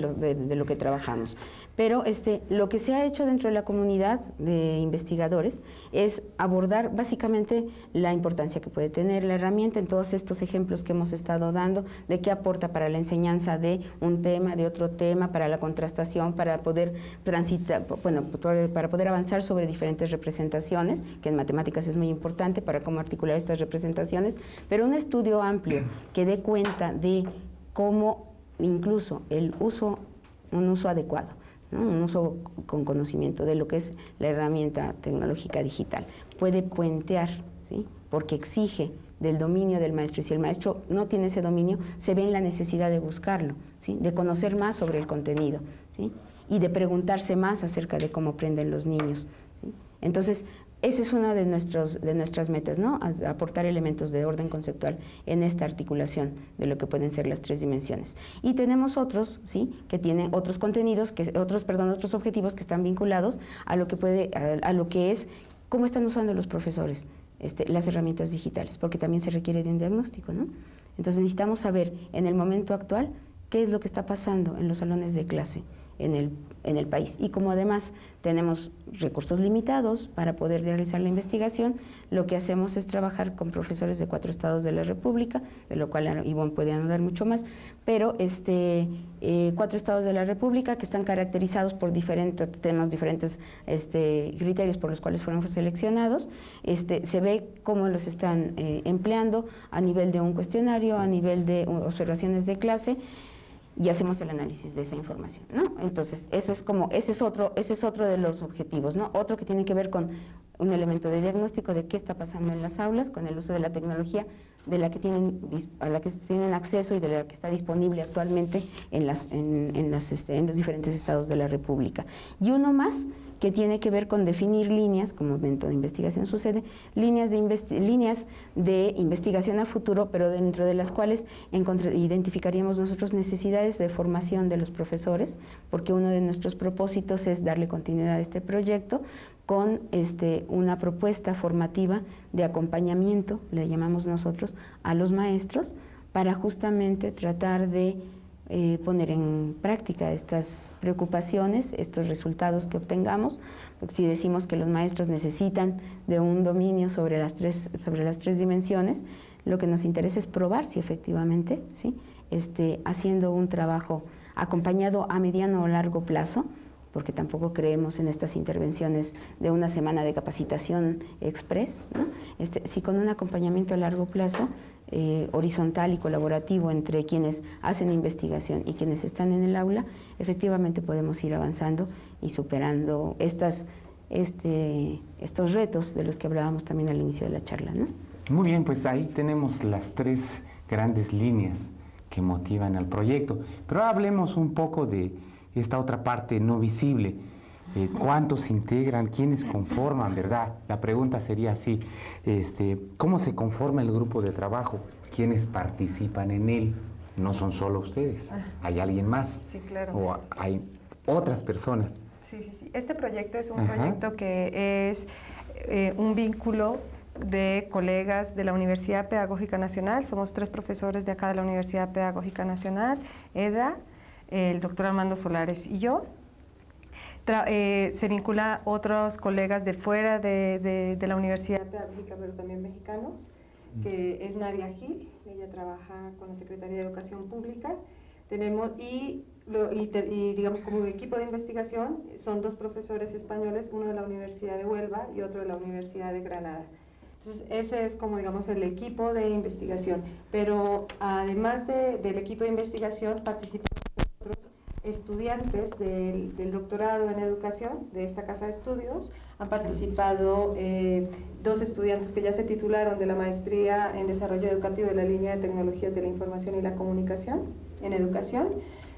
lo que trabajamos. Pero lo que se ha hecho dentro de la comunidad de investigadores es abordar básicamente la importancia que puede tener la herramienta en todos estos ejemplos que hemos estado dando, de qué aporta para la enseñanza de un tema, de otro tema, para la contrastación, para poder transitar, bueno, para poder avanzar sobre diferentes representaciones, que en matemáticas es muy importante para cómo articular estas representaciones, pero un estudio amplio que dé cuenta de cómo incluso un uso adecuado, ¿no?, un uso con conocimiento de lo que es la herramienta tecnológica digital, puede puentear, ¿sí?, porque exige del dominio del maestro, y si el maestro no tiene ese dominio, se ve en la necesidad de buscarlo, ¿sí?, de conocer más sobre el contenido, ¿sí?, y de preguntarse más acerca de cómo aprenden los niños, ¿sí? Entonces, esa es una de nuestras metas, ¿no?, aportar elementos de orden conceptual en esta articulación de lo que pueden ser las tres dimensiones. Y tenemos otros, ¿sí?, que tienen otros contenidos, otros objetivos que están vinculados a lo que es cómo están usando los profesores las herramientas digitales, porque también se requiere de un diagnóstico, ¿no? Entonces necesitamos saber en el momento actual qué es lo que está pasando en los salones de clase en el país. Y como además tenemos recursos limitados para poder realizar la investigación, lo que hacemos es trabajar con profesores de 4 estados de la República, de lo cual Ivonne puede anotar mucho más, pero 4 estados de la República que están caracterizados por diferentes criterios por los cuales fueron seleccionados. Se ve cómo los están empleando a nivel de un cuestionario, a nivel de observaciones de clase, y hacemos el análisis de esa información, ¿no? Entonces, ese es otro de los objetivos, ¿no? Otro que tiene que ver con un elemento de diagnóstico de qué está pasando en las aulas con el uso de la tecnología a la que tienen acceso y de la que está disponible actualmente en los diferentes estados de la República. Y uno más que tiene que ver con definir líneas, como dentro de investigación sucede, líneas de investigación a futuro, pero dentro de las cuales identificaríamos nosotros necesidades de formación de los profesores, porque uno de nuestros propósitos es darle continuidad a este proyecto con una propuesta formativa de acompañamiento, le llamamos nosotros, a los maestros, para justamente tratar de poner en práctica estas preocupaciones, estos resultados que obtengamos, porque si decimos que los maestros necesitan de un dominio sobre las tres dimensiones, lo que nos interesa es probar si efectivamente, ¿sí? Haciendo un trabajo acompañado a mediano o largo plazo, porque tampoco creemos en estas intervenciones de una semana de capacitación express, ¿no? Si con un acompañamiento a largo plazo, horizontal y colaborativo entre quienes hacen investigación y quienes están en el aula, efectivamente podemos ir avanzando y superando estos retos de los que hablábamos también al inicio de la charla, ¿no? Muy bien, pues ahí tenemos las 3 grandes líneas que motivan al proyecto, pero hablemos un poco de esta otra parte no visible. ¿Cuántos integran? ¿Quiénes conforman, verdad? La pregunta sería así, ¿cómo se conforma el grupo de trabajo? ¿Quiénes participan en él? No son solo ustedes, ¿hay alguien más? Sí, claro. ¿O hay otras personas? Sí. Este proyecto es un proyecto que es un vínculo de colegas de la Universidad Pedagógica Nacional. Somos 3 profesores de acá de la Universidad Pedagógica Nacional, EDA, el doctor Armando Solares y yo. Se vincula otros colegas de fuera de la Universidad Pedagógica, pero también mexicanos, que es Nadia Gil, ella trabaja con la Secretaría de Educación Pública. Tenemos, y digamos como un equipo de investigación, son 2 profesores españoles, uno de la Universidad de Huelva y otro de la Universidad de Granada. Entonces, ese es como, digamos, el equipo de investigación. Pero además del equipo de investigación, participan otros estudiantes del doctorado en educación de esta casa de estudios. Han participado 2 estudiantes que ya se titularon de la maestría en desarrollo educativo de la línea de tecnologías de la información y la comunicación en educación,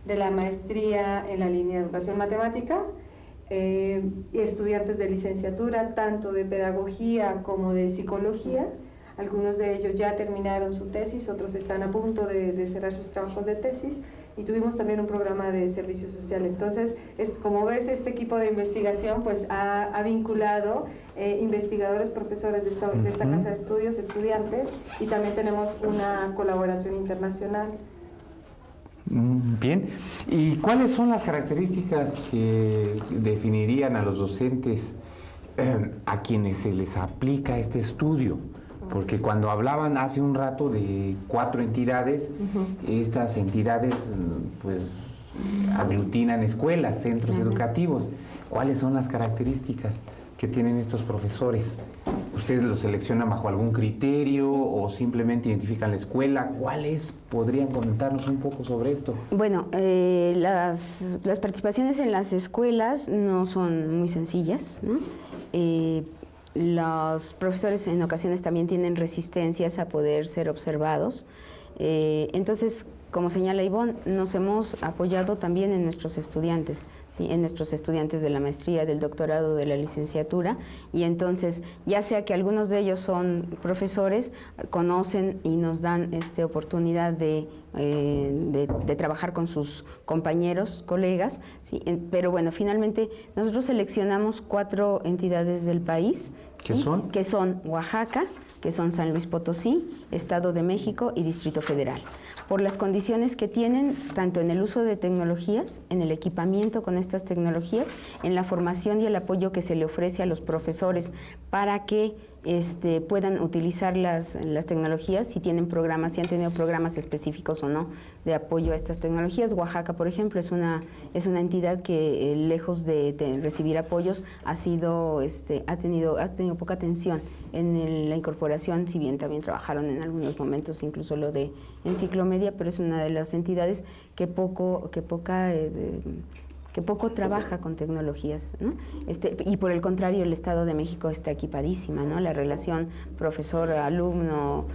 de la maestría en la línea de educación matemática, y estudiantes de licenciatura tanto de pedagogía como de psicología. Algunos de ellos ya terminaron su tesis, otros están a punto de cerrar sus trabajos de tesis, y tuvimos también un programa de servicio social. Entonces, como ves, este equipo de investigación pues ha vinculado investigadores, profesores de esta casa de estudios, estudiantes, y también tenemos una colaboración internacional. Bien, ¿y cuáles son las características que definirían a los docentes a quienes se les aplica este estudio? Porque cuando hablaban hace un rato de 4 entidades, estas entidades pues aglutinan escuelas, centros educativos. ¿Cuáles son las características que tienen estos profesores? ¿Ustedes los seleccionan bajo algún criterio o simplemente identifican la escuela? ¿Cuáles? ¿Podrían comentarnos un poco sobre esto? Bueno, las participaciones en las escuelas no son muy sencillas, ¿no? Los profesores en ocasiones también tienen resistencias a poder ser observados. Entonces, como señala Ivonne, nos hemos apoyado también en nuestros estudiantes, ¿sí? En nuestros estudiantes de la maestría, del doctorado, de la licenciatura, y entonces, ya sea que algunos de ellos son profesores, conocen y nos dan oportunidad de trabajar con sus compañeros, colegas, ¿sí? Pero bueno, finalmente nosotros seleccionamos 4 entidades del país. ¿Qué son? Que son Oaxaca, que son San Luis Potosí, Estado de México y Distrito Federal. Por las condiciones que tienen, tanto en el uso de tecnologías, en el equipamiento con estas tecnologías, en la formación y el apoyo que se le ofrece a los profesores para que puedan utilizar las tecnologías, si tienen programas, si han tenido programas específicos o no de apoyo a estas tecnologías. Oaxaca, por ejemplo, es una entidad que lejos de recibir apoyos ha tenido poca atención en la incorporación, si bien también trabajaron en algunos momentos incluso lo de Enciclomedia, pero es una de las entidades que poca que poco trabaja con tecnologías, ¿no? Y por el contrario, el Estado de México está equipadísima, ¿no? La relación profesor-alumno,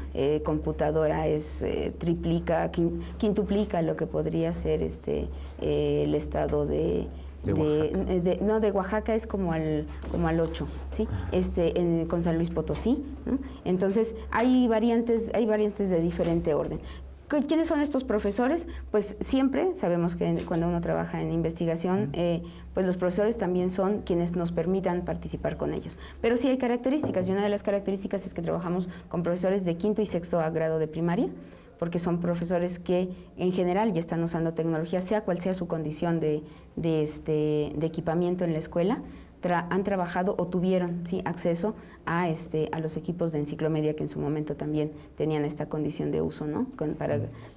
computadora triplica, quintuplica lo que podría ser el Estado no, de Oaxaca es como al 8, ¿sí? Con San Luis Potosí, ¿no? Entonces hay variantes de diferente orden. ¿Quiénes son estos profesores? Pues siempre sabemos que cuando uno trabaja en investigación, pues los profesores también son quienes nos permitan participar con ellos. Pero sí hay características, y una de las características es que trabajamos con profesores de quinto y sexto grado de primaria, porque son profesores que en general ya están usando tecnología, sea cual sea su condición de equipamiento en la escuela. Han trabajado o tuvieron, ¿sí?, acceso a los equipos de enciclomedia que en su momento también tenían esta condición de uso, ¿no?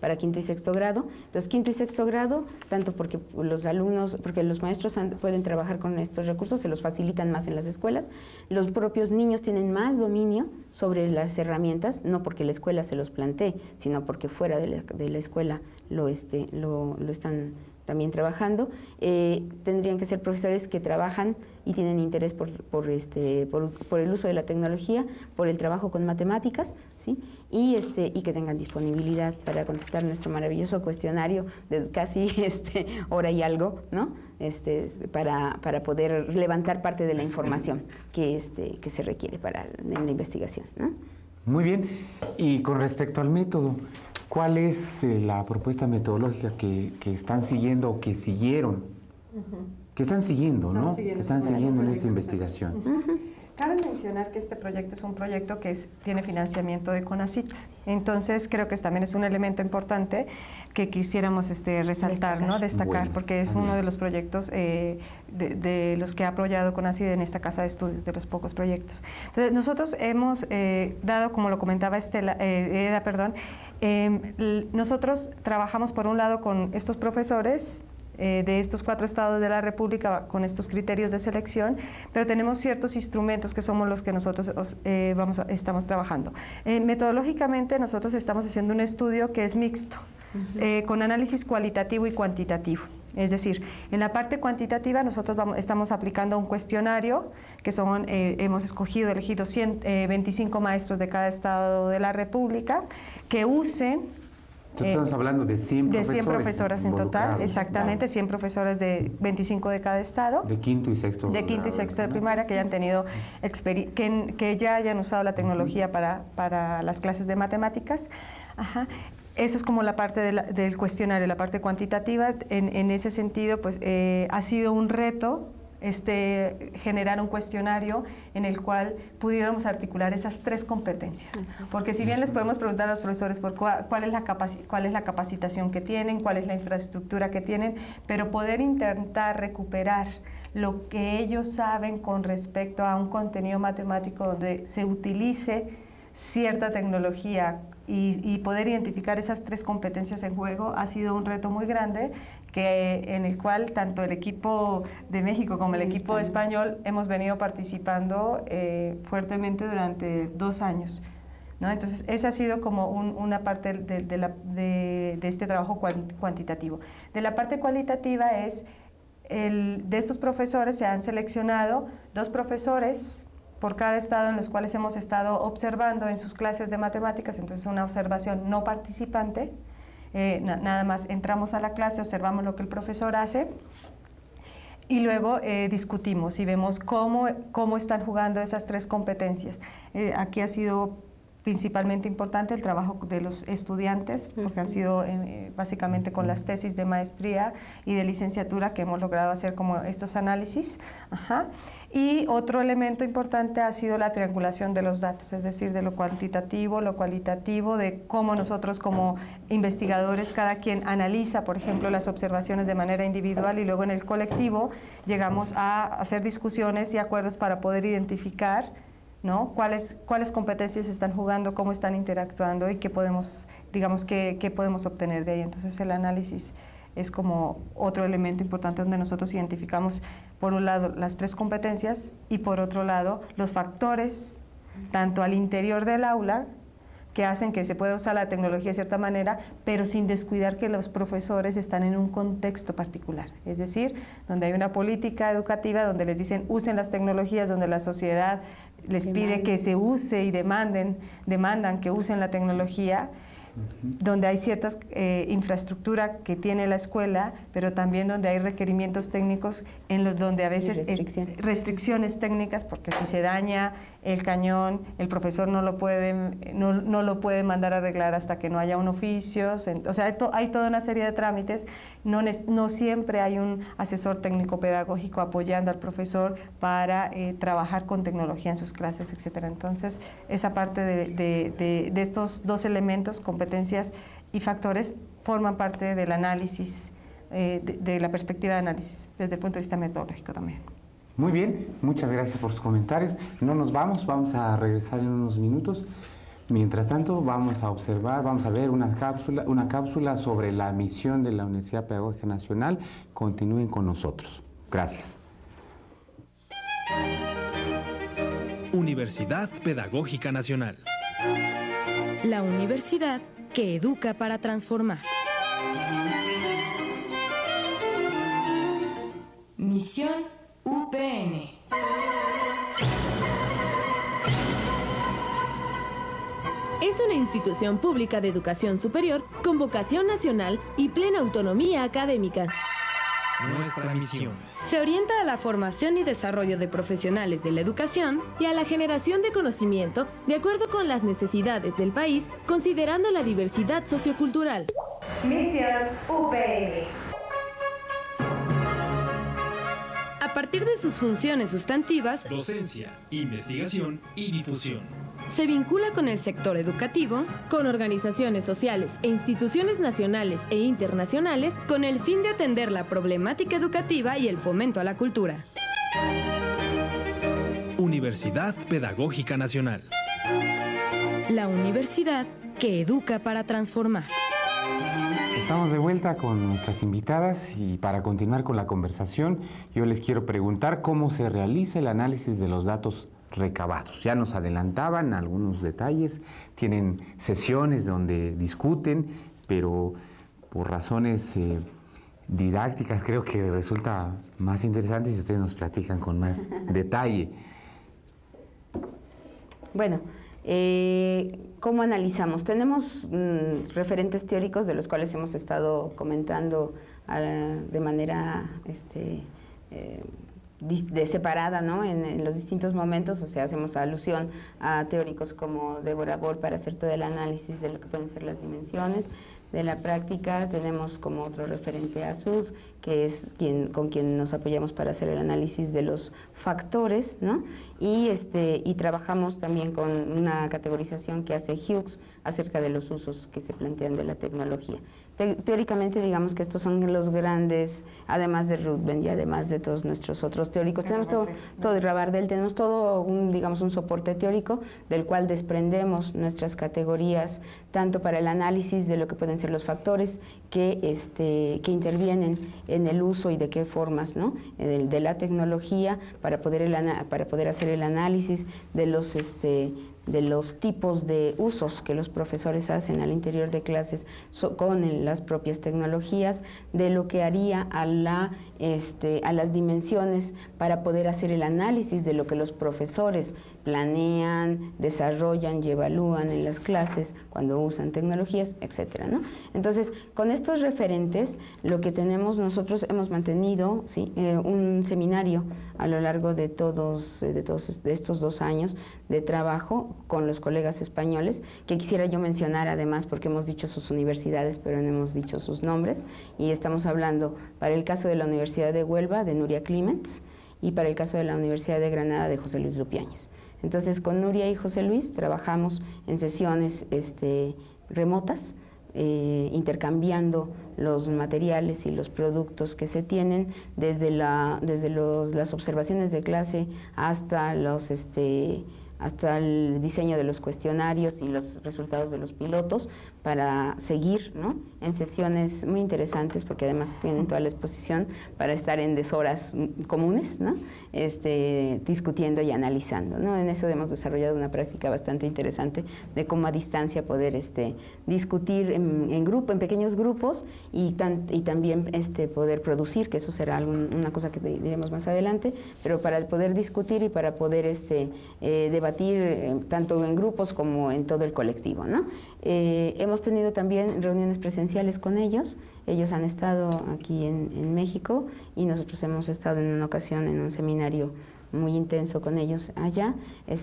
Para quinto y sexto grado. Entonces, quinto y sexto grado, tanto porque los maestros pueden trabajar con estos recursos, se los facilitan más en las escuelas, los propios niños tienen más dominio sobre las herramientas, no porque la escuela se los plantee, sino porque fuera de la escuela lo están también trabajando. Tendrían que ser profesores que trabajan y tienen interés por el uso de la tecnología, por el trabajo con matemáticas, ¿sí? Y que tengan disponibilidad para contestar nuestro maravilloso cuestionario de casi hora y algo, ¿no? Para poder levantar parte de la información que se requiere en la investigación, ¿no? Muy bien. Y con respecto al método, ¿cuál es la propuesta metodológica que están siguiendo o que siguieron? Que están siguiendo, ¿no? Que están siguiendo en esta investigación. Cabe mencionar que este proyecto es un proyecto que tiene financiamiento de CONACYT. Entonces, creo que también es un elemento importante que quisiéramos resaltar, ¿no? Destacar, bueno, porque es uno de los proyectos de los que ha apoyado CONACYT en esta casa de estudios, de los pocos proyectos. Entonces, nosotros hemos dado, como lo comentaba Eda, nosotros trabajamos por un lado con estos profesores de estos 4 estados de la República con estos criterios de selección, pero tenemos ciertos instrumentos que somos los que nosotros estamos trabajando. Estamos haciendo un estudio que es mixto, con análisis cualitativo y cuantitativo. Es decir, en la parte cuantitativa nosotros estamos aplicando un cuestionario que hemos elegido 25 maestros de cada estado de la República que usen. Estamos hablando de 100 profesores. De 100 profesoras en total, exactamente, 100 profesores de 25 de cada estado. De quinto y sexto. De quinto y sexto de primaria, que hayan tenido que ya hayan usado la tecnología para las clases de matemáticas. Ajá. Eso es como la parte del cuestionario, la parte cuantitativa. En ese sentido, pues ha sido un reto generar un cuestionario en el cual pudiéramos articular esas 3 competencias. Porque si bien les podemos preguntar a los profesores por cuál es la capacitación que tienen, cuál es la infraestructura que tienen, pero poder intentar recuperar lo que ellos saben con respecto a un contenido matemático donde se utilice cierta tecnología y poder identificar esas 3 competencias en juego ha sido un reto muy grande en el cual tanto el equipo de México como el equipo español hemos venido participando fuertemente durante 2 años, ¿no? Entonces, esa ha sido como una parte de este trabajo cuantitativo. De la parte cualitativa de estos profesores se han seleccionado 2 profesores por cada estado en los cuales hemos estado observando en sus clases de matemáticas, entonces una observación no participante, nada más entramos a la clase, observamos lo que el profesor hace y luego discutimos y vemos cómo están jugando esas 3 competencias. Aquí ha sido principalmente importante el trabajo de los estudiantes, porque han sido básicamente con las tesis de maestría y de licenciatura que hemos logrado hacer como estos análisis. Y otro elemento importante ha sido la triangulación de los datos, es decir, de lo cuantitativo, lo cualitativo, de cómo nosotros como investigadores, cada quien analiza, por ejemplo, las observaciones de manera individual y luego en el colectivo llegamos a hacer discusiones y acuerdos para poder identificar, ¿no?, cuáles competencias están jugando, cómo están interactuando y qué podemos obtener de ahí. Entonces, el análisis es como otro elemento importante donde nosotros identificamos, por un lado, las 3 competencias y por otro lado, los factores, tanto al interior del aula, que hacen que se pueda usar la tecnología de cierta manera, pero sin descuidar que los profesores están en un contexto particular. Es decir, donde hay una política educativa, donde les dicen usen las tecnologías, donde la sociedad les pide que se use y demandan que usen la tecnología, donde hay cierta infraestructura que tiene la escuela, pero también donde hay requerimientos técnicos en los donde a veces restricciones técnicas, porque si se daña el cañón, el profesor no lo puede mandar a arreglar hasta que no haya un oficio. O sea, hay toda una serie de trámites. No siempre hay un asesor técnico pedagógico apoyando al profesor para trabajar con tecnología en sus clases, etcétera. Entonces, esa parte de estos dos elementos, competencias y factores, forman parte del análisis, de la perspectiva de análisis, desde el punto de vista metodológico también. Muy bien, muchas gracias por sus comentarios. No nos vamos a regresar en unos minutos. Mientras tanto, vamos a observar, vamos a ver una cápsula sobre la misión de la Universidad Pedagógica Nacional. Continúen con nosotros. Gracias. Universidad Pedagógica Nacional. La universidad que educa para transformar. Misión UPN. Es una institución pública de educación superior con vocación nacional y plena autonomía académica. Nuestra misión se orienta a la formación y desarrollo de profesionales de la educación y a la generación de conocimiento de acuerdo con las necesidades del país, considerando la diversidad sociocultural. Misión UPN. A partir de sus funciones sustantivas, docencia, investigación y difusión, se vincula con el sector educativo, con organizaciones sociales e instituciones nacionales e internacionales con el fin de atender la problemática educativa y el fomento a la cultura. Universidad Pedagógica Nacional. La universidad que educa para transformar. Estamos de vuelta con nuestras invitadas y para continuar con la conversación, yo les quiero preguntar cómo se realiza el análisis de los datos recabados. Ya nos adelantaban algunos detalles, tienen sesiones donde discuten, pero por razones didácticas creo que resulta más interesante si ustedes nos platican con más detalle. Bueno, ¿cómo analizamos? Tenemos referentes teóricos de los cuales hemos estado comentando de manera separada, ¿no? En los distintos momentos, o sea, hacemos alusión a teóricos como Débora Boll para hacer todo el análisis de lo que pueden ser las dimensiones. De la práctica tenemos como otro referente a Sud, que es con quien nos apoyamos para hacer el análisis de los factores, ¿no? Y trabajamos también con una categorización que hace Hughes acerca de los usos que se plantean de la tecnología. Teóricamente, digamos que estos son los grandes, además de Ruthven y además de todos nuestros otros teóricos. Tenemos todo de Rabardel, tenemos todo un soporte teórico del cual desprendemos nuestras categorías, tanto para el análisis de lo que pueden ser los factores que intervienen en el uso y de qué formas, ¿no? de la tecnología para poder hacer el análisis de los tipos de usos que los profesores hacen al interior de clases con las propias tecnologías, de lo que haría a las dimensiones para poder hacer el análisis de lo que los profesores planean, desarrollan y evalúan en las clases cuando usan tecnologías, etcétera, ¿no? Entonces, con estos referentes, lo que tenemos nosotros, hemos mantenido un seminario a lo largo de estos 2 años de trabajo con los colegas españoles, que quisiera yo mencionar además porque hemos dicho sus universidades, pero no hemos dicho sus nombres, y estamos hablando para el caso de la Universidad de Huelva, de Nuria Clements, y para el caso de la Universidad de Granada, de José Luis Lupiáñez. Entonces, con Nuria y José Luis trabajamos en sesiones remotas, intercambiando los materiales y los productos que se tienen, desde las observaciones de clase hasta hasta el diseño de los cuestionarios y los resultados de los pilotos para seguir, ¿no?, en sesiones muy interesantes, porque además tienen toda la exposición para estar en deshoras comunes, ¿no?, discutiendo y analizando, ¿no? En eso hemos desarrollado una práctica bastante interesante de cómo a distancia poder discutir en grupo, en pequeños grupos, y también poder producir, que eso será una cosa que diremos más adelante, pero para poder discutir y para poder debatir tanto en grupos como en todo el colectivo, ¿no? Hemos tenido también reuniones presenciales con ellos. Ellos han estado aquí en México y nosotros hemos estado en una ocasión en un seminario muy intenso con ellos allá,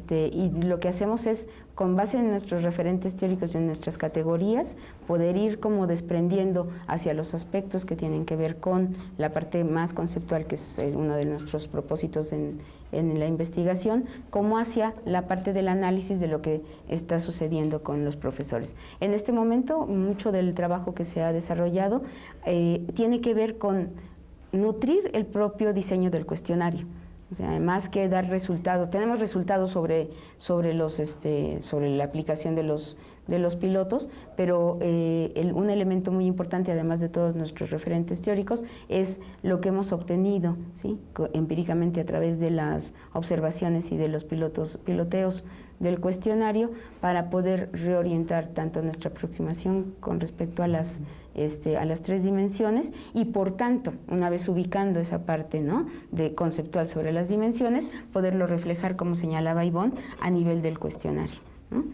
y lo que hacemos es, con base en nuestros referentes teóricos y en nuestras categorías, poder ir como desprendiendo hacia los aspectos que tienen que ver con la parte más conceptual, que es uno de nuestros propósitos en la investigación, como hacia la parte del análisis de lo que está sucediendo con los profesores. En este momento, mucho del trabajo que se ha desarrollado tiene que ver con nutrir el propio diseño del cuestionario. O sea, más que dar resultados, tenemos resultados sobre la aplicación de los pilotos, pero un elemento muy importante, además de todos nuestros referentes teóricos, es lo que hemos obtenido, ¿sí?, empíricamente a través de las observaciones y de los piloteos del cuestionario, para poder reorientar tanto nuestra aproximación con respecto a las 3 dimensiones, y por tanto, una vez ubicando esa parte, ¿no?, de conceptual sobre las dimensiones, poderlo reflejar, como señalaba Ivonne, a nivel del cuestionario, ¿no?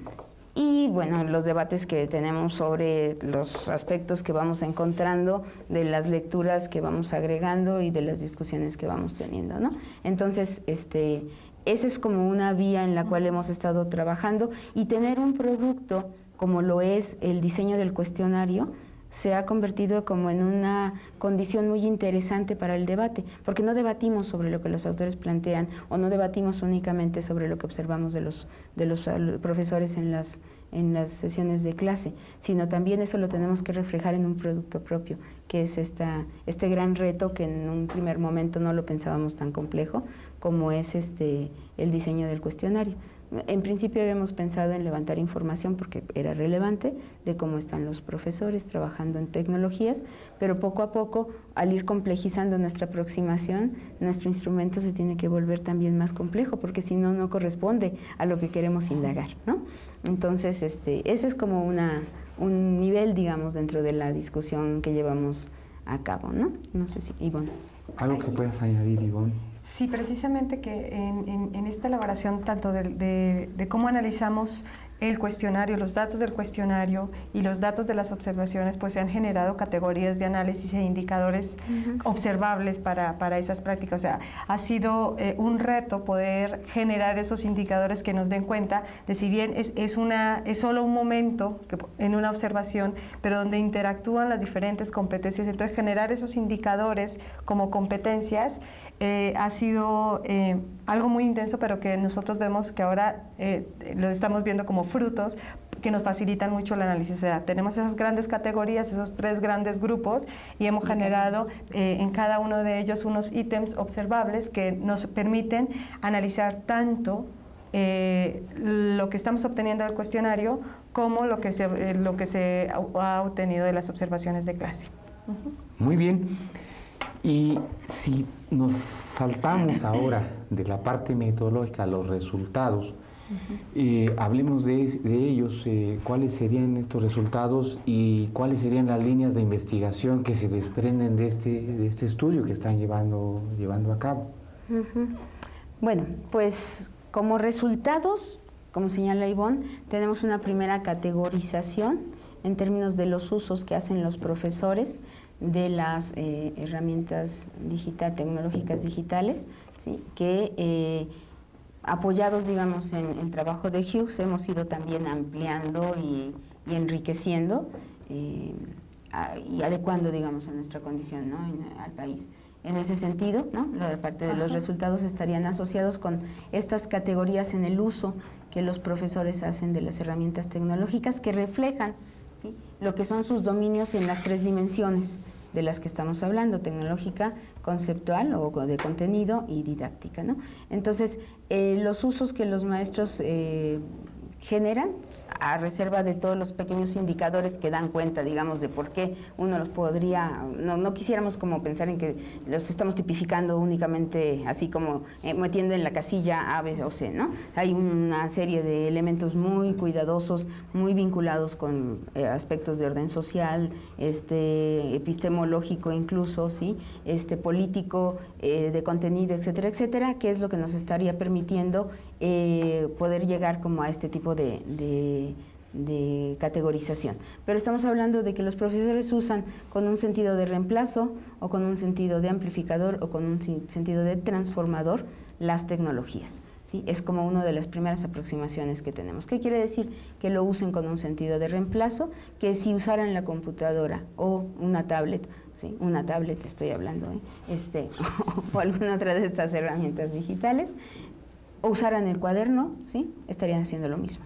Y bueno, los debates que tenemos sobre los aspectos que vamos encontrando, de las lecturas que vamos agregando y de las discusiones que vamos teniendo, ¿no? Entonces, esa es como una vía en la cual hemos estado trabajando, y tener un producto como lo es el diseño del cuestionario se ha convertido como en una condición muy interesante para el debate, porque no debatimos sobre lo que los autores plantean, o no debatimos únicamente sobre lo que observamos de los profesores en las sesiones de clase, sino también eso lo tenemos que reflejar en un producto propio, que es este gran reto que en un primer momento no lo pensábamos tan complejo como es el diseño del cuestionario. En principio habíamos pensado en levantar información porque era relevante de cómo están los profesores trabajando en tecnologías, pero poco a poco, al ir complejizando nuestra aproximación, nuestro instrumento se tiene que volver también más complejo, porque si no, no corresponde a lo que queremos indagar, ¿no? Entonces, ese es como un nivel, digamos, dentro de la discusión que llevamos a cabo, ¿no? No sé si, Ivonne. ¿Algo que puedas añadir, Ivonne? Sí, precisamente que en esta elaboración tanto de cómo analizamos el cuestionario, los datos del cuestionario y los datos de las observaciones, pues se han generado categorías de análisis e indicadores observables para esas prácticas. O sea, ha sido un reto poder generar esos indicadores que nos den cuenta de, si bien es solo un momento en una observación, pero donde interactúan las diferentes competencias. Entonces, generar esos indicadores como competencias ha sido algo muy intenso, pero que nosotros vemos que ahora lo estamos viendo como frutos que nos facilitan mucho el análisis. O sea, tenemos esas grandes categorías, esos 3 grandes grupos, y hemos generado en cada uno de ellos unos ítems observables que nos permiten analizar tanto lo que estamos obteniendo del cuestionario como lo que se ha obtenido de las observaciones de clase. Muy bien. Y si nos saltamos ahora de la parte metodológica a los resultados, hablemos de ellos, cuáles serían estos resultados y cuáles serían las líneas de investigación que se desprenden de este estudio que están llevando a cabo. Bueno, pues como resultados, como señala Ivonne, tenemos una primera categorización en términos de los usos que hacen los profesores de las herramientas tecnológicas digitales, ¿sí?, que apoyados, digamos, en el trabajo de Hughes, hemos ido también ampliando y enriqueciendo y adecuando, digamos, a nuestra condición, ¿no?, al país. En ese sentido, ¿no?, la parte de los resultados estarían asociados con estas categorías en el uso que los profesores hacen de las herramientas tecnológicas, que reflejan, ¿sí?, lo que son sus dominios en las 3 dimensiones de las que estamos hablando, tecnológica, conceptual o de contenido y didáctica, ¿no? Entonces, los usos que los maestros generan, a reserva de todos los pequeños indicadores que dan cuenta, digamos, de por qué uno los podría, no quisiéramos como pensar en que los estamos tipificando únicamente así como metiendo en la casilla A, B o C, ¿no? Hay una serie de elementos muy cuidadosos, muy vinculados con aspectos de orden social, epistemológico incluso, ¿sí? Político, de contenido, etcétera, etcétera, que es lo que nos estaría permitiendo poder llegar como a este tipo de categorización. Pero estamos hablando de que los profesores usan con un sentido de reemplazo o con un sentido de amplificador o con un sentido de transformador las tecnologías, ¿sí? Es como una de las primeras aproximaciones que tenemos. ¿Qué quiere decir? Que lo usen con un sentido de reemplazo, que si usaran la computadora o una tablet, ¿sí? Una tablet estoy hablando, o alguna otra de estas herramientas digitales, o usaran el cuaderno, ¿sí? Estarían haciendo lo mismo.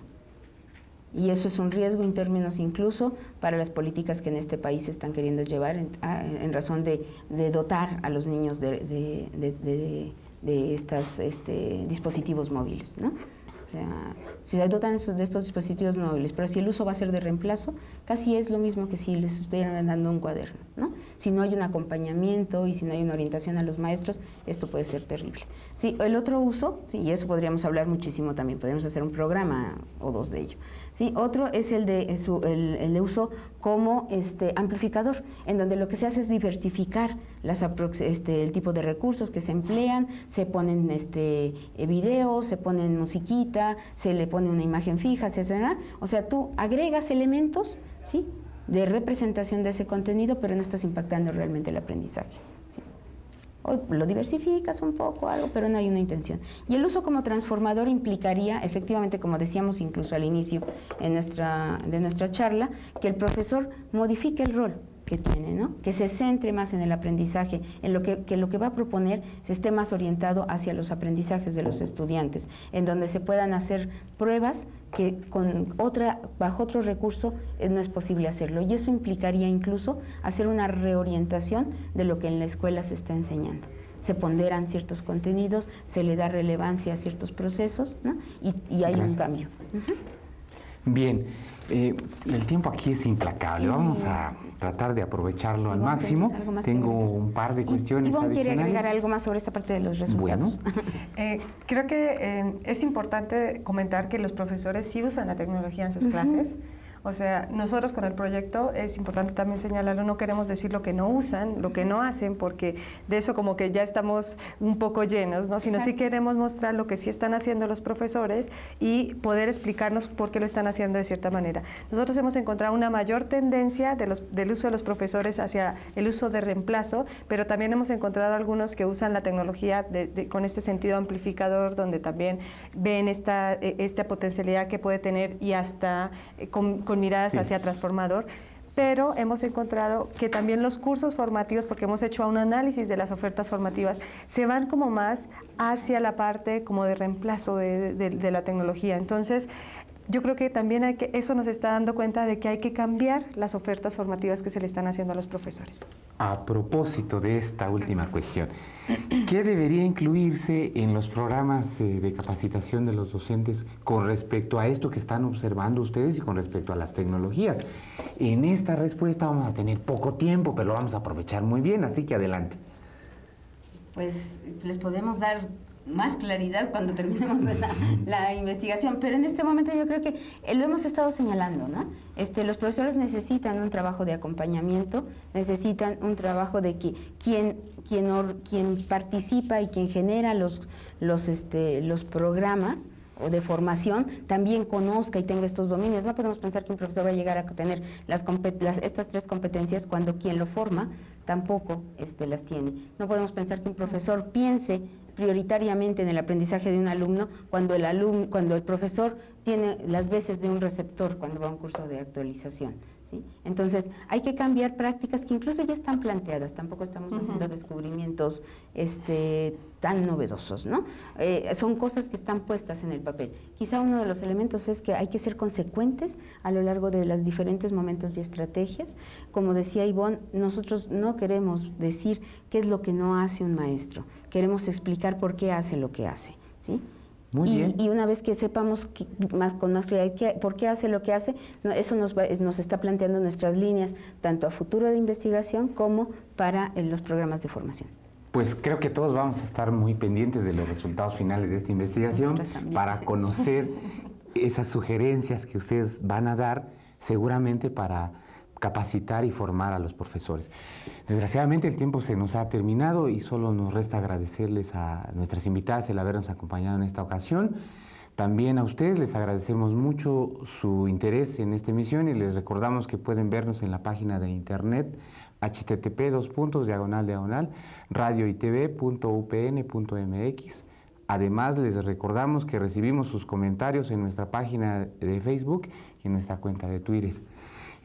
Y eso es un riesgo en términos incluso para las políticas que en este país se están queriendo llevar en razón de dotar a los niños de estos dispositivos móviles, ¿no? O sea, si se dotan de estos dispositivos móviles, pero si el uso va a ser de reemplazo, casi es lo mismo que si les estuvieran dando un cuaderno, ¿no? Si no hay un acompañamiento y si no hay una orientación a los maestros, esto puede ser terrible. Sí, el otro uso, sí, y eso podríamos hablar muchísimo también, podríamos hacer un programa o dos de ello. ¿Sí? Otro es el de uso como amplificador, en donde lo que se hace es diversificar el tipo de recursos que se emplean, se ponen videos, se ponen musiquita, se le pone una imagen fija, etcétera. O sea, tú agregas elementos, ¿sí?, de representación de ese contenido, pero no estás impactando realmente el aprendizaje. ¿Sí? O lo diversificas un poco, algo, pero no hay una intención. Y el uso como transformador implicaría, efectivamente, como decíamos incluso al inicio de nuestra charla, que el profesor modifique el rol que tiene, ¿no? Que se centre más en el aprendizaje, en lo que va a proponer se esté más orientado hacia los aprendizajes de los estudiantes, en donde se puedan hacer pruebas que bajo otro recurso no es posible hacerlo. Y eso implicaría incluso hacer una reorientación de lo que en la escuela se está enseñando. Se ponderan ciertos contenidos, se le da relevancia a ciertos procesos, ¿no? Y hay un cambio. Bien, el tiempo aquí es implacable. Sí. Vamos a tratar de aprovecharlo al máximo. Tengo un par de cuestiones Ivonne adicionales. ¿Quiere agregar algo más sobre esta parte de los resultados? Bueno. Creo que es importante comentar que los profesores sí usan la tecnología en sus clases. O sea, nosotros con el proyecto, es importante también señalarlo, no queremos decir lo que no usan, lo que no hacen, porque de eso como que ya estamos un poco llenos, ¿no? Sino sí queremos mostrar lo que sí están haciendo los profesores y poder explicarnos por qué lo están haciendo de cierta manera. Nosotros hemos encontrado una mayor tendencia del uso de los profesores hacia el uso de reemplazo, pero también hemos encontrado algunos que usan la tecnología con este sentido amplificador, donde también ven esta potencialidad que puede tener y hasta con miradas hacia transformador, pero hemos encontrado que también los cursos formativos, porque hemos hecho un análisis de las ofertas formativas, se van como más hacia la parte como de reemplazo de la tecnología. Entonces, yo creo que también eso nos está dando cuenta de que hay que cambiar las ofertas formativas que se le están haciendo a los profesores. A propósito de esta última cuestión, ¿qué debería incluirse en los programas de capacitación de los docentes con respecto a esto que están observando ustedes y con respecto a las tecnologías? En esta respuesta vamos a tener poco tiempo, pero lo vamos a aprovechar muy bien, así que adelante. Pues les podemos dar más claridad cuando terminemos la investigación, pero en este momento yo creo que lo hemos estado señalando, ¿no? Los profesores necesitan un trabajo de acompañamiento, necesitan un trabajo de que quien participa y quien genera los programas o de formación también conozca y tenga estos dominios. No podemos pensar que un profesor va a llegar a tener estas tres competencias cuando quien lo forma tampoco las tiene. No podemos pensar que un profesor piense prioritariamente en el aprendizaje de un alumno cuando el profesor tiene las veces de un receptor cuando va a un curso de actualización, ¿sí? ¿sí? Entonces, hay que cambiar prácticas que incluso ya están planteadas, tampoco estamos haciendo descubrimientos tan novedosos, ¿no? Son cosas que están puestas en el papel. Quizá uno de los elementos es que hay que ser consecuentes a lo largo de los diferentes momentos y estrategias. Como decía Ivonne, nosotros no queremos decir qué es lo que no hace un maestro, queremos explicar por qué hace lo que hace, ¿sí? Muy bien. Y una vez que sepamos con más claridad por qué hace lo que hace, eso nos está planteando nuestras líneas, tanto a futuro de investigación como para los programas de formación. Pues creo que todos vamos a estar muy pendientes de los resultados finales de esta investigación para conocer esas sugerencias que ustedes van a dar, seguramente para capacitar y formar a los profesores. Desgraciadamente el tiempo se nos ha terminado y solo nos resta agradecerles a nuestras invitadas el habernos acompañado en esta ocasión. También a ustedes les agradecemos mucho su interés en esta emisión y les recordamos que pueden vernos en la página de internet http://radioitv.upn.mx. Además, les recordamos que recibimos sus comentarios en nuestra página de Facebook y en nuestra cuenta de Twitter.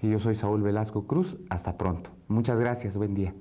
Y yo soy Saúl Velasco Cruz. Hasta pronto. Muchas gracias. Buen día.